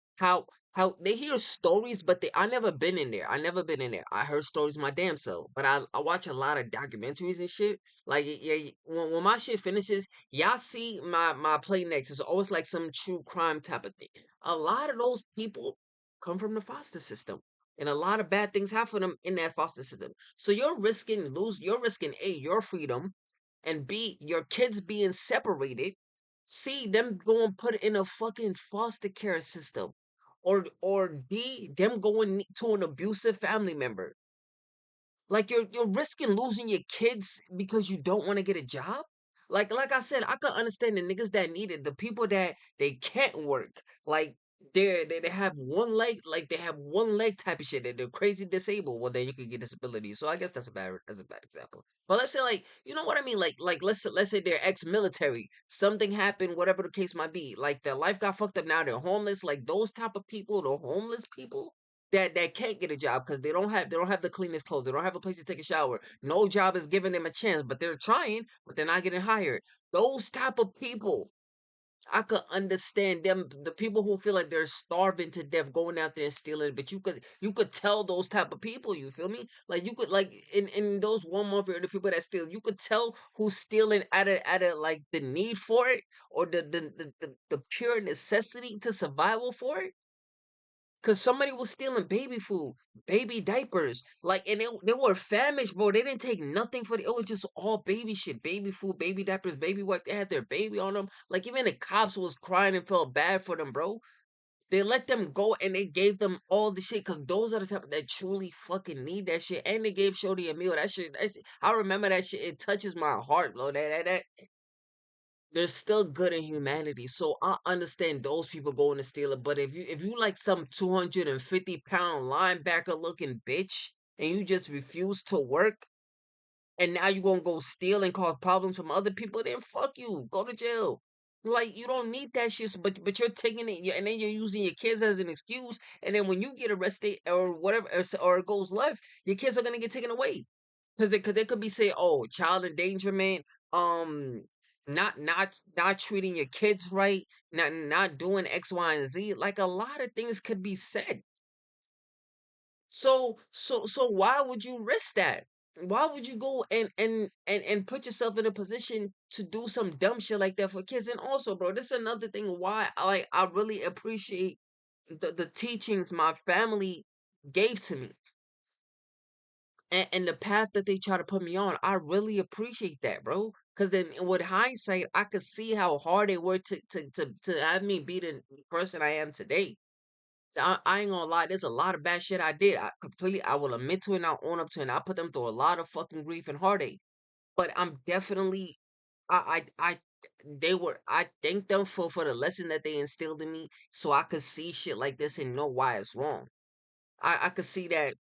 they hear stories, but I never been in there. I never been in there. I heard stories my damn self, but I watch a lot of documentaries and shit. Like yeah, when my shit finishes, y'all see my play next. It's always like some true crime type of thing. A lot of those people come from the foster system. And a lot of bad things happen to them in that foster system. So you're risking A, your freedom, and B, your kids being separated. C, them going put in a fucking foster care system. Or D, them going to an abusive family member. Like you're risking losing your kids because you don't want to get a job. Like I said, I could understand the niggas that need it, the people that they can't work. Like they have one leg, like they have one leg type of shit. They're crazy disabled. Well, then you could get disability. So I guess that's a bad example. But let's say like you know what I mean. Like let's say they're ex-military. Something happened, whatever the case might be. Like their life got fucked up. Now they're homeless. Like those type of people, the homeless people that can't get a job because they don't have the cleanest clothes. They don't have a place to take a shower. No job is giving them a chance, but they're trying, but they're not getting hired. Those type of people, I could understand them. The people who feel like they're starving to death, going out there and stealing. But you could tell those type of people. You feel me? Like you could like in those Walmart period, the people that steal, you could tell who's stealing out of like the need for it or the pure necessity to survival for it. Cause somebody was stealing baby food, baby diapers, like, and they were famished, bro. They didn't take nothing for it was just all baby shit, baby food, baby diapers, baby wipe. They had their baby on them. Like even the cops was crying and felt bad for them, bro. They let them go and they gave them all the shit, cause those are the type that truly fucking need that shit. And they gave Shorty a meal. I remember that shit. It touches my heart, bro. That there's still good in humanity. So I understand those people going to steal it. But if you like some 250-pound linebacker looking bitch and you just refuse to work and now you gonna go steal and cause problems from other people, then fuck you. Go to jail. Like you don't need that shit, but you're taking it and then you're using your kids as an excuse. And then when you get arrested or whatever or it goes left, your kids are gonna get taken away. Cause they could be saying, "Oh, child endangerment, um, not treating your kids right, not doing X, Y, and Z." Like a lot of things could be said. So why would you risk that? Why would you go and put yourself in a position to do some dumb shit like that for kids? And also, bro, this is another thing why I really appreciate the teachings my family gave to me and the path that they try to put me on. I really appreciate that, bro. Cause then with hindsight, I could see how hard they were to have me be the person I am today. So I ain't gonna lie, there's a lot of bad shit I did. I will admit to it and I'll own up to it. And I put them through a lot of fucking grief and heartache. But I'm definitely I thank them for the lesson that they instilled in me so I could see shit like this and know why it's wrong. I could see that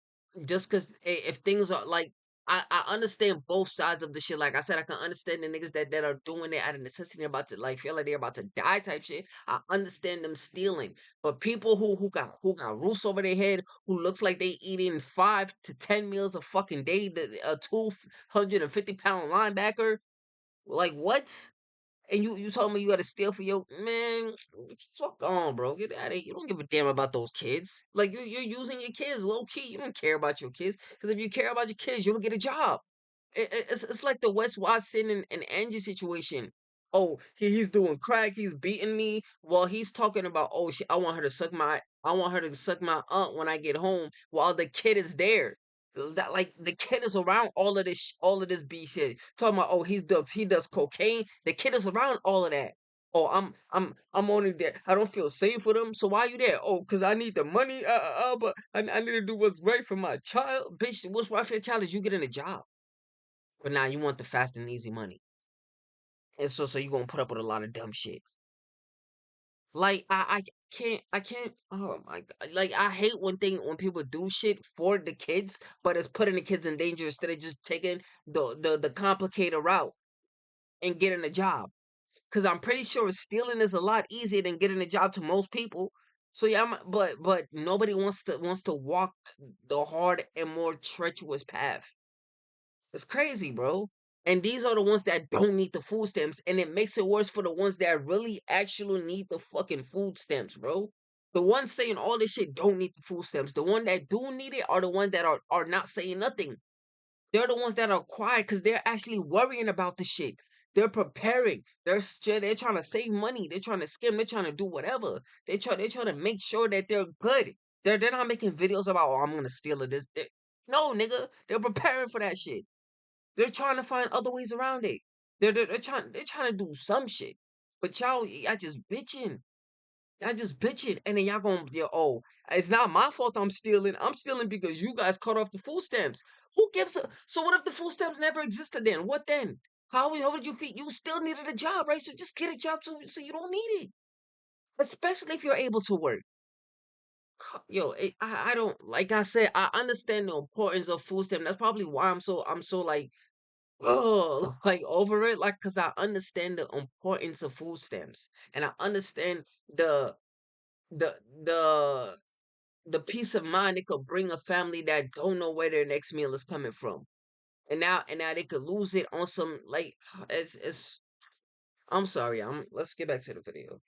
just because if things are like I understand both sides of the shit. Like I said, I can understand the niggas that are doing it out of necessity, about to like feel like they're about to die type shit. I understand them stealing, but people who got roofs over their head, who looks like they eating 5 to 10 meals a fucking day, a 250 pound linebacker, like what? And you told me you got to steal for your man. Fuck on, bro. Get out of here. You don't give a damn about those kids. Like you're using your kids low key. You don't care about your kids because if you care about your kids, you'll get a job. It's like the Wes Watson and Angie situation. Oh, he's doing crack. He's beating me while he's talking about, oh shit, I want her to suck my aunt when I get home while the kid is there. That like the kid is around all of this B shit. Talking about, oh, he does cocaine. The kid is around all of that. Oh, I'm only there. I don't feel safe with him. So why you there? Oh, cause I need the money. But I need to do what's right for my child. Bitch, what's right for your child is you get in a job. But now you want the fast and easy money. And so you gonna put up with a lot of dumb shit. Like I can't oh my god. Like I hate when people do shit for the kids, but it's putting the kids in danger instead of just taking the complicated route and getting a job. Cause I'm pretty sure stealing is a lot easier than getting a job to most people. So yeah, but nobody wants to walk the hard and more treacherous path. It's crazy, bro. And these are the ones that don't need the food stamps, and it makes it worse for the ones that really actually need the fucking food stamps, bro. The ones saying all this shit don't need the food stamps. The one that do need it are the ones that are not saying nothing. They're the ones that are quiet because they're actually worrying about the shit. They're preparing. They're trying to save money. They're trying to skim. They're trying to do whatever. They're trying to make sure that they're good. They're not making videos about, oh, I'm gonna steal it. No, nigga. They're preparing for that shit. They're trying to find other ways around it. They're trying to do some shit. But y'all just bitching. Y'all just bitching. And then y'all gonna be, oh, it's not my fault I'm stealing. I'm stealing because you guys cut off the food stamps. Who gives a so what if the food stamps never existed then? What then? How would you feel? You still needed a job, right? So just get a job so you don't need it. Especially if you're able to work. Yo, I don't like I said, I understand the importance of food stamp. That's probably why I'm so like oh, like over it, like, cause I understand the importance of food stamps, and I understand the the the the peace of mind it could bring a family that don't know where their next meal is coming from, and now they could lose it on some like it's. I'm sorry. Let's get back to the video.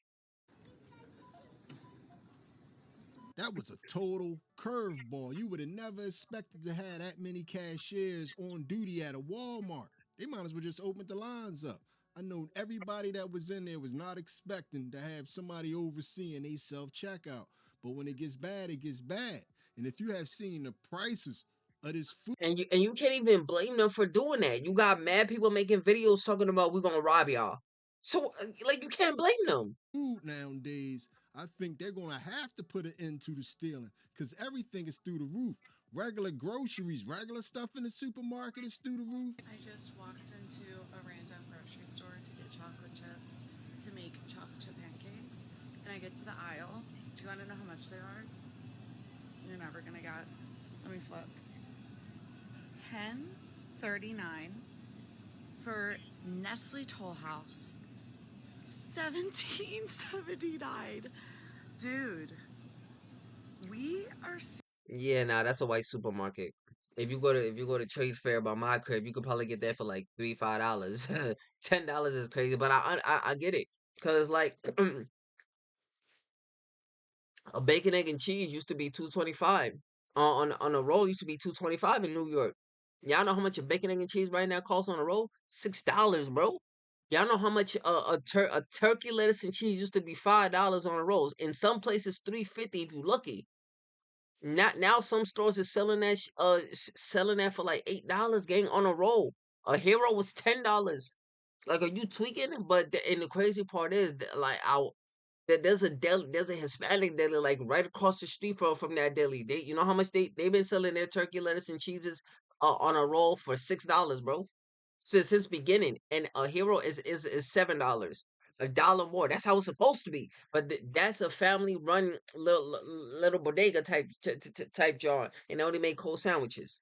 That was a total curveball. You would have never expected to have that many cashiers on duty at a Walmart. They might as well just open the lines up. I know everybody that was in there was not expecting to have somebody overseeing a self checkout. But when it gets bad, it gets bad. And if you have seen the prices of this food, And you can't even blame them for doing that. You got mad people making videos talking about we're gonna rob y'all. So like you can't blame them. nowadays, I think they're going to have to put an end to the stealing because everything is through the roof. Regular groceries, regular stuff in the supermarket is through the roof. I just walked into a random grocery store to get chocolate chips to make chocolate chip pancakes. And I get to the aisle. Do you want to know how much they are? You're never going to guess. Let me flip. $10.39 for Nestle Toll House. $17.79. Dude, we are Yeah, nah, that's a white supermarket. If you go to Trade Fair by my crib, you could probably get that for like $3, $5. $10 is crazy, but I get it. Cause like a bacon, egg, and cheese used to be 225. On a roll used to be 225 in New York. Y'all know how much a bacon, egg, and cheese right now costs on a roll? $6, bro. Y'all know how much a turkey, lettuce, and cheese used to be $5 on a roll. In some places, $3.50 if you lucky. Now some stores is selling that selling that for like $8, gang, on a roll. A hero was $10. Like, are you tweaking? But and the crazy part is that, like, that there's a deli, there's a Hispanic deli like right across the street from that deli. You know how much they've been selling their turkey, lettuce, and cheeses on a roll for $6, bro, since beginning. And a hero is $7, $1 more. That's how it's supposed to be. But that's a family run little bodega type jar, and they only make cold sandwiches.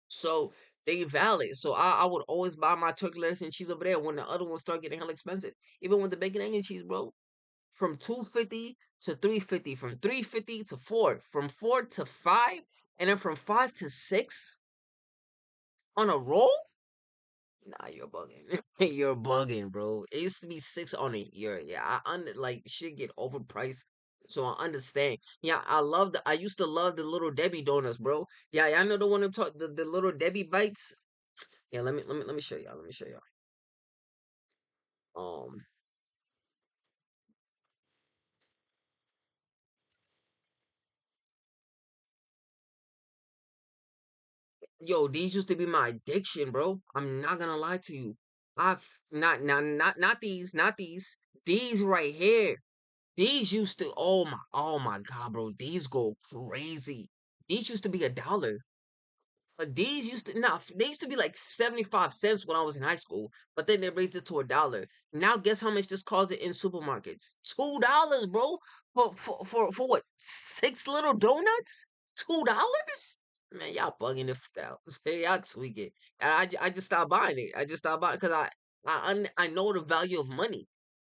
So they valid. So I would always buy my turkey, lettuce, and cheese over there when the other ones start getting hella expensive. Even with the bacon, egg, and cheese, bro, from 250 to 350, from 350 to 4, from 4 to 5, and then from 5 to 6 on a roll. Nah, you're bugging. You're bugging, bro. It used to be 6 on a year. Yeah, like shit get overpriced. So I understand. Yeah, I used to love the little Debbie donuts, bro. Yeah, I know the one I'm talking the little Debbie bites. Yeah, let me show y'all. Let me show y'all. Um, yo, these used to be my addiction, bro. I'm not gonna lie to you. I've not these, not these. These right here. These used to, oh my God, bro. These go crazy. These used to be $1. These used to, nah, they used to be like 75 cents when I was in high school, but then they raised it to $1. Now guess how much this costs it in supermarkets? $2, bro. For what? 6 little donuts? $2? Man, y'all bugging the fuck out. Y'all tweaking. I just stopped buying it. I just stopped buying because I know the value of money.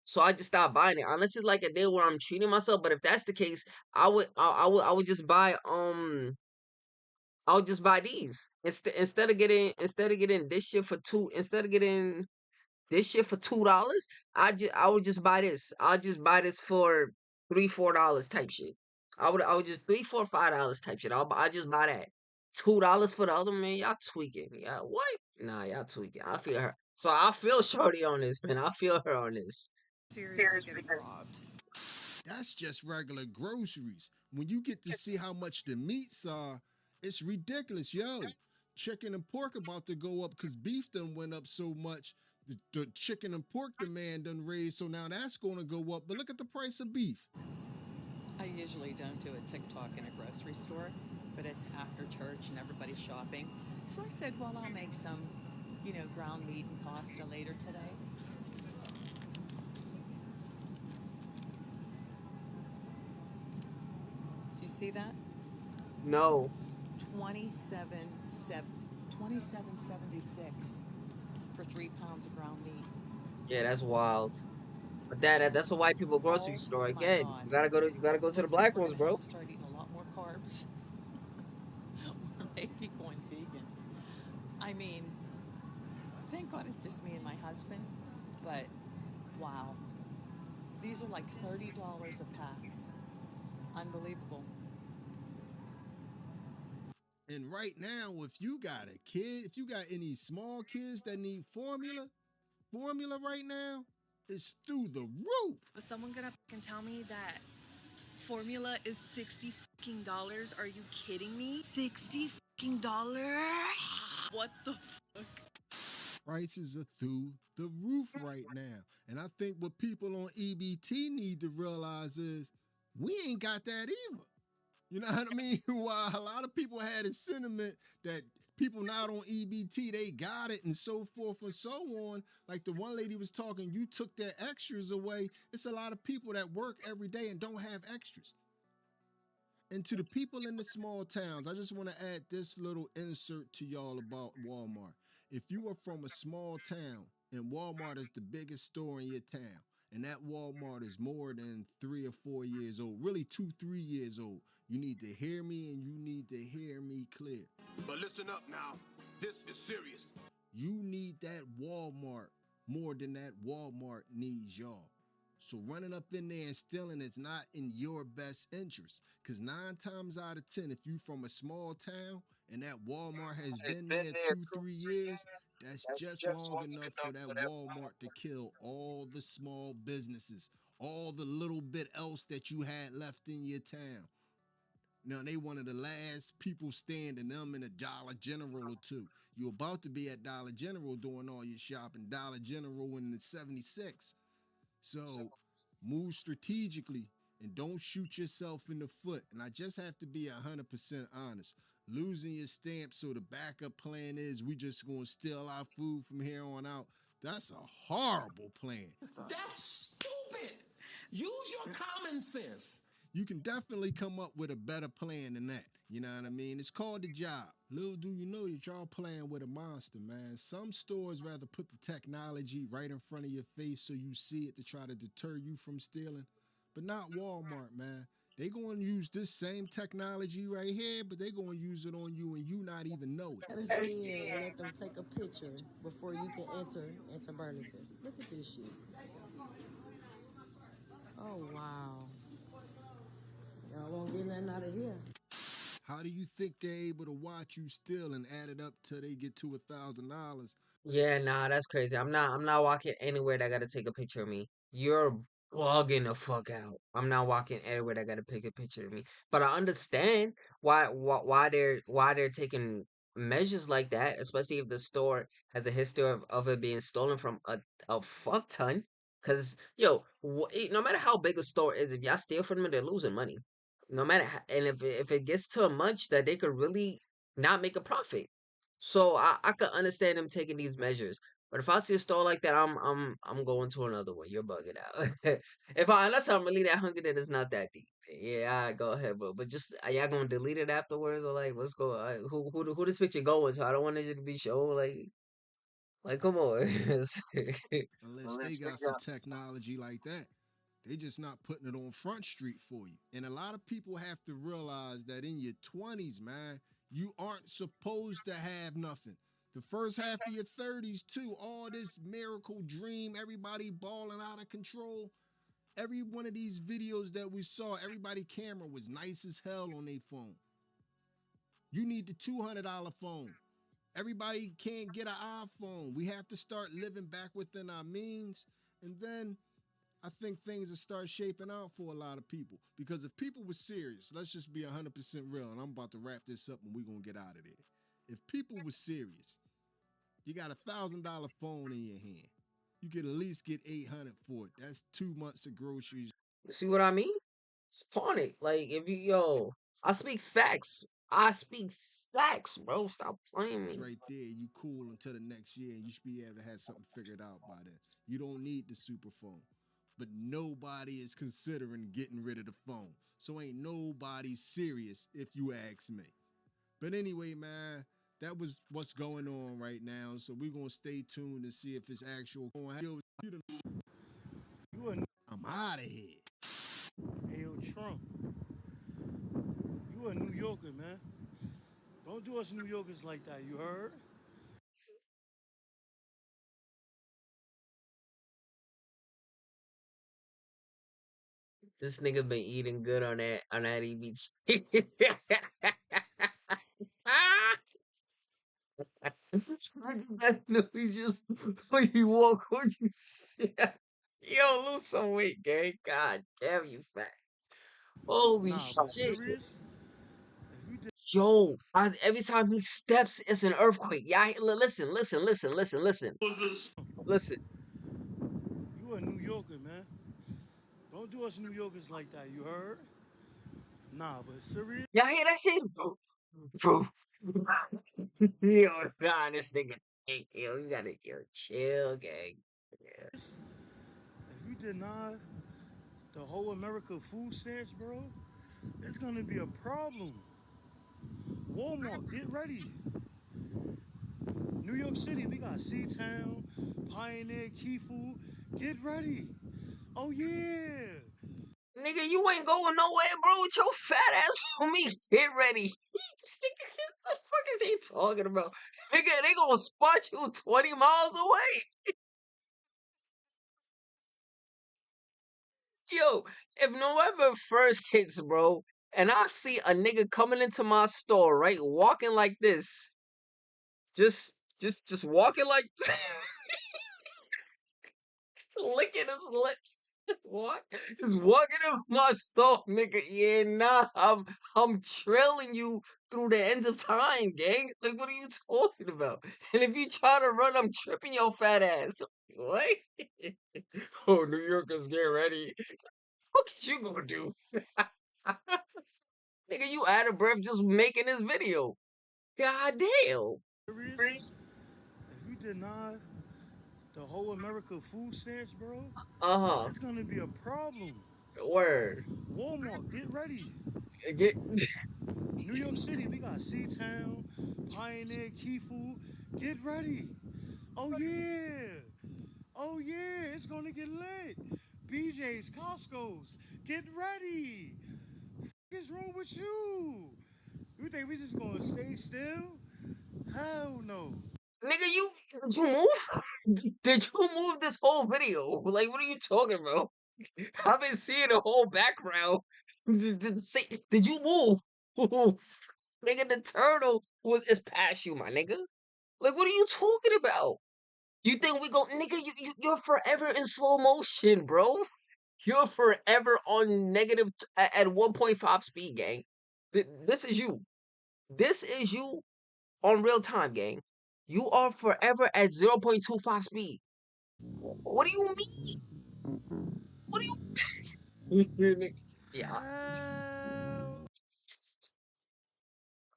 So I just stopped buying it. Unless it's like a day where I'm treating myself. But if that's the case, I would just buy I'll just buy these instead of getting this shit for two instead of getting this shit for $2. I would just buy this. I'll just buy this for $3-4 type shit. I would just $3-4-$5 type shit. I just buy that. $2 for the other, man. Y'all tweaking. Yeah, what? Nah, y'all tweaking. I feel her. So I feel shorty on this, man. I feel her on this. Seriously getting robbed. That's just regular groceries. When you get to see how much the meats are, it's ridiculous, yo. Chicken and pork about to go up because beef done went up so much. The chicken and pork demand done raised, so now that's going to go up. But look at the price of beef. I usually don't do a TikTok in a grocery store, but it's after church and everybody's shopping. So I said, well, I'll make some, ground meat and pasta later today. Do you see that? No. 27.76 for 3 pounds of ground meat. Yeah, that's wild. But that's a white people grocery Oh store my again. God. You gotta go to the Looks like black we're ones, gonna have bro. to start eating a lot more carbs. Or maybe going vegan. I mean, thank God it's just me and my husband, but wow. These are like $30 a pack. Unbelievable. And right now, if you got a kid, if you got any small kids that need formula right now is through the roof. Is someone gonna fucking tell me that formula is $60 fucking dollars? Are you kidding me? $60 fucking dollars? What the fuck? Prices are through the roof right now. And I think what people on EBT need to realize is we ain't got that either. You know what I mean? While a lot of people had a sentiment that people not on EBT, they got it and so forth and so on. Like the one lady was talking, you took their extras away. It's a lot of people that work every day and don't have extras. And to the people in the small towns, I just want to add this little insert to y'all about Walmart. If you are from a small town and Walmart is the biggest store in your town, and that Walmart is more than 3 or 4 years old, really 2, 3 years old, you need to hear me and you need to hear me clear. But listen up now. This is serious. You need that Walmart more than that Walmart needs y'all. So running up in there and stealing is not in your best interest. Because 9 times out of 10, if you from a small town and that Walmart has been there 2, 3 years, that's just long enough for that Walmart to kill all the small businesses, all the little bit else that you had left in your town. Now they one of the last people standing, them in a Dollar General or two. You about to be at Dollar General doing all your shopping. Dollar General in the 76. So move strategically and don't shoot yourself in the foot. And I just have to be 100% honest. Losing your stamp, so the backup plan is we just gonna steal our food from here on out. That's a horrible plan. That's stupid. Use your common sense. You can definitely come up with a better plan than that. You know what I mean? It's called the job. Little do you know that y'all playing with a monster, man. Some stores rather put the technology right in front of your face so you see it to try to deter you from stealing, but not Walmart, man. They going to use this same technology right here, but they going to use it on you and you not even know it. Let us in and let them take a picture before you can enter into Burlington. Look at this shit. Oh, wow. Y'all won't get nothing out of here. How do you think they're able to watch you steal and add it up till they get to $1,000? Yeah, nah, that's crazy. I'm not walking anywhere that gotta take a picture of me. You're bugging the fuck out. I'm not walking anywhere that gotta take a picture of me. But I understand why they're taking measures like that, especially if the store has a history of it being stolen from a fuck ton. Cause yo, no matter how big a store is, if y'all steal from them, they're losing money. No matter and if it gets too much that they could really not make a profit. So I could understand them taking these measures. But if I see a store like that, I'm going to another one. You're bugging out. If I unless I'm really that hungry that it's not that deep. Yeah, go ahead, bro. But just are y'all gonna delete it afterwards or like what's going who this picture going to? I don't want it to be shown like come on. Unless they got some technology like that. They just not putting it on Front Street for you. And a lot of people have to realize that in your 20s, man, you aren't supposed to have nothing. The first half of your 30s, too, all this miracle dream, everybody balling out of control. Every one of these videos that we saw, everybody camera was nice as hell on their phone. You need the $200 phone. Everybody can't get an iPhone. We have to start living back within our means. And then I think things will start shaping out for a lot of people. Because if people were serious, let's just be 100% real, and I'm about to wrap this up and we're going to get out of there. If people were serious, you got $1,000 phone in your hand. You could at least get 800 for it. That's 2 months of groceries. You see what I mean? Spawn it. Like if you yo, I speak facts. I speak facts, bro. Stop playing me. Right there, you cool until the next year, and you should be able to have something figured out by then. You don't need the super phone. But nobody is considering getting rid of the phone. So ain't nobody serious if you ask me. But anyway, man, that was what's going on right now. So we're gonna stay tuned to see if it's actual. I'm out of here. Hey, yo, Trump, you a New Yorker, man. Don't do us New Yorkers like that, you heard? This nigga been eating good on that EBT. That nigga just when you walk on you sit. Yo, lose some weight, gang. God damn you fat. Holy Nah, but shit. serious? If you did, Yo, every time he steps, it's an earthquake. Yeah, listen, listen, listen, listen, listen, listen. you a New Yorker, man. Don't do us New Yorkers like that, you heard? Nah, but serious? Y'all hear that shit? Bro. Yo, nah, this nigga. Hey, yo, you gotta, yo, chill, gang. Yeah. If you deny the whole America food stamps, bro, it's gonna be a problem. Walmart, get ready. New York City, we got C-Town, Pioneer, Key Food. Get ready. Oh, yeah. Nigga, you ain't going nowhere, bro, with your fat ass on me. Get ready. What the fuck is he talking about? Nigga, they gonna spot you 20 miles away. Yo, if November 1st hits, bro, and I see a nigga coming into my store, right, walking like this, just walking like, licking his lips. What? Just walking in my store, nigga. Yeah, nah, I'm trailing you through the end of time, gang. Like, what are you talking about? And if you try to run, I'm tripping your fat ass. What? Oh, New Yorkers, get ready. What you gonna do? Nigga, you out of breath just making this video. God damn. Serious? If you deny the whole America food stamps, bro, Uh-huh. it's gonna be a problem. Word. Walmart, get ready. Get New York City, we got C-Town, Pioneer, Key Food. Get ready. Oh yeah. Oh yeah, it's gonna get lit. BJ's, Costco's, get ready. What is wrong with you? You think we just gonna stay still? Hell no. Nigga, did you move? Did you move this whole video? Like, what are you talking about? I've been seeing the whole background. Did you move? Nigga, the turtle is past you, my nigga. Like, what are you talking about? You think we go, nigga? You're forever in slow motion, bro. You're forever on negative at 1.5 speed, gang. This is you. This is you on real time, gang. You are forever at 0.25 speed. What do you mean? What do you? Yeah. Hell.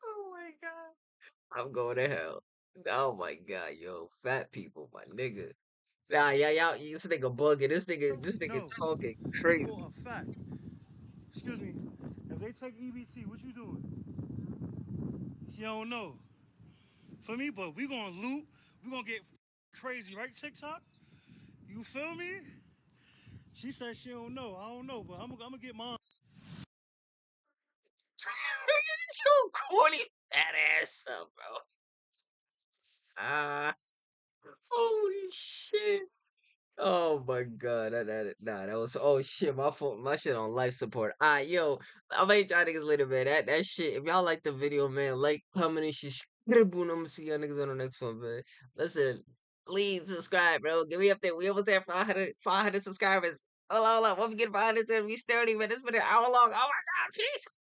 Oh my god. I'm going to hell. Oh my god, yo, fat people, my nigga. Nah, yeah, y'all, this nigga bugging. This nigga No, talking for crazy. a fact. Excuse me. If they take EBT, what you doing? She don't know. For me, but we gonna loot. We gonna get crazy, right? TikTok. You feel me? She said she don't know. I don't know, but I'm gonna get mine. Get your corny fat ass up, bro. Ah, holy shit. Oh my god, that was oh shit, my phone, my shit on life support. Yo, I made y'all niggas later, man. That shit. If y'all like the video, man, like, comment, and shit. Boom, I'm gonna see y'all niggas on the next one, man. Listen, please subscribe, bro. Give me up there. We almost at 500 subscribers. Hold on. When we get 500, we 30 minutes. It's been an hour long. Oh my god, peace.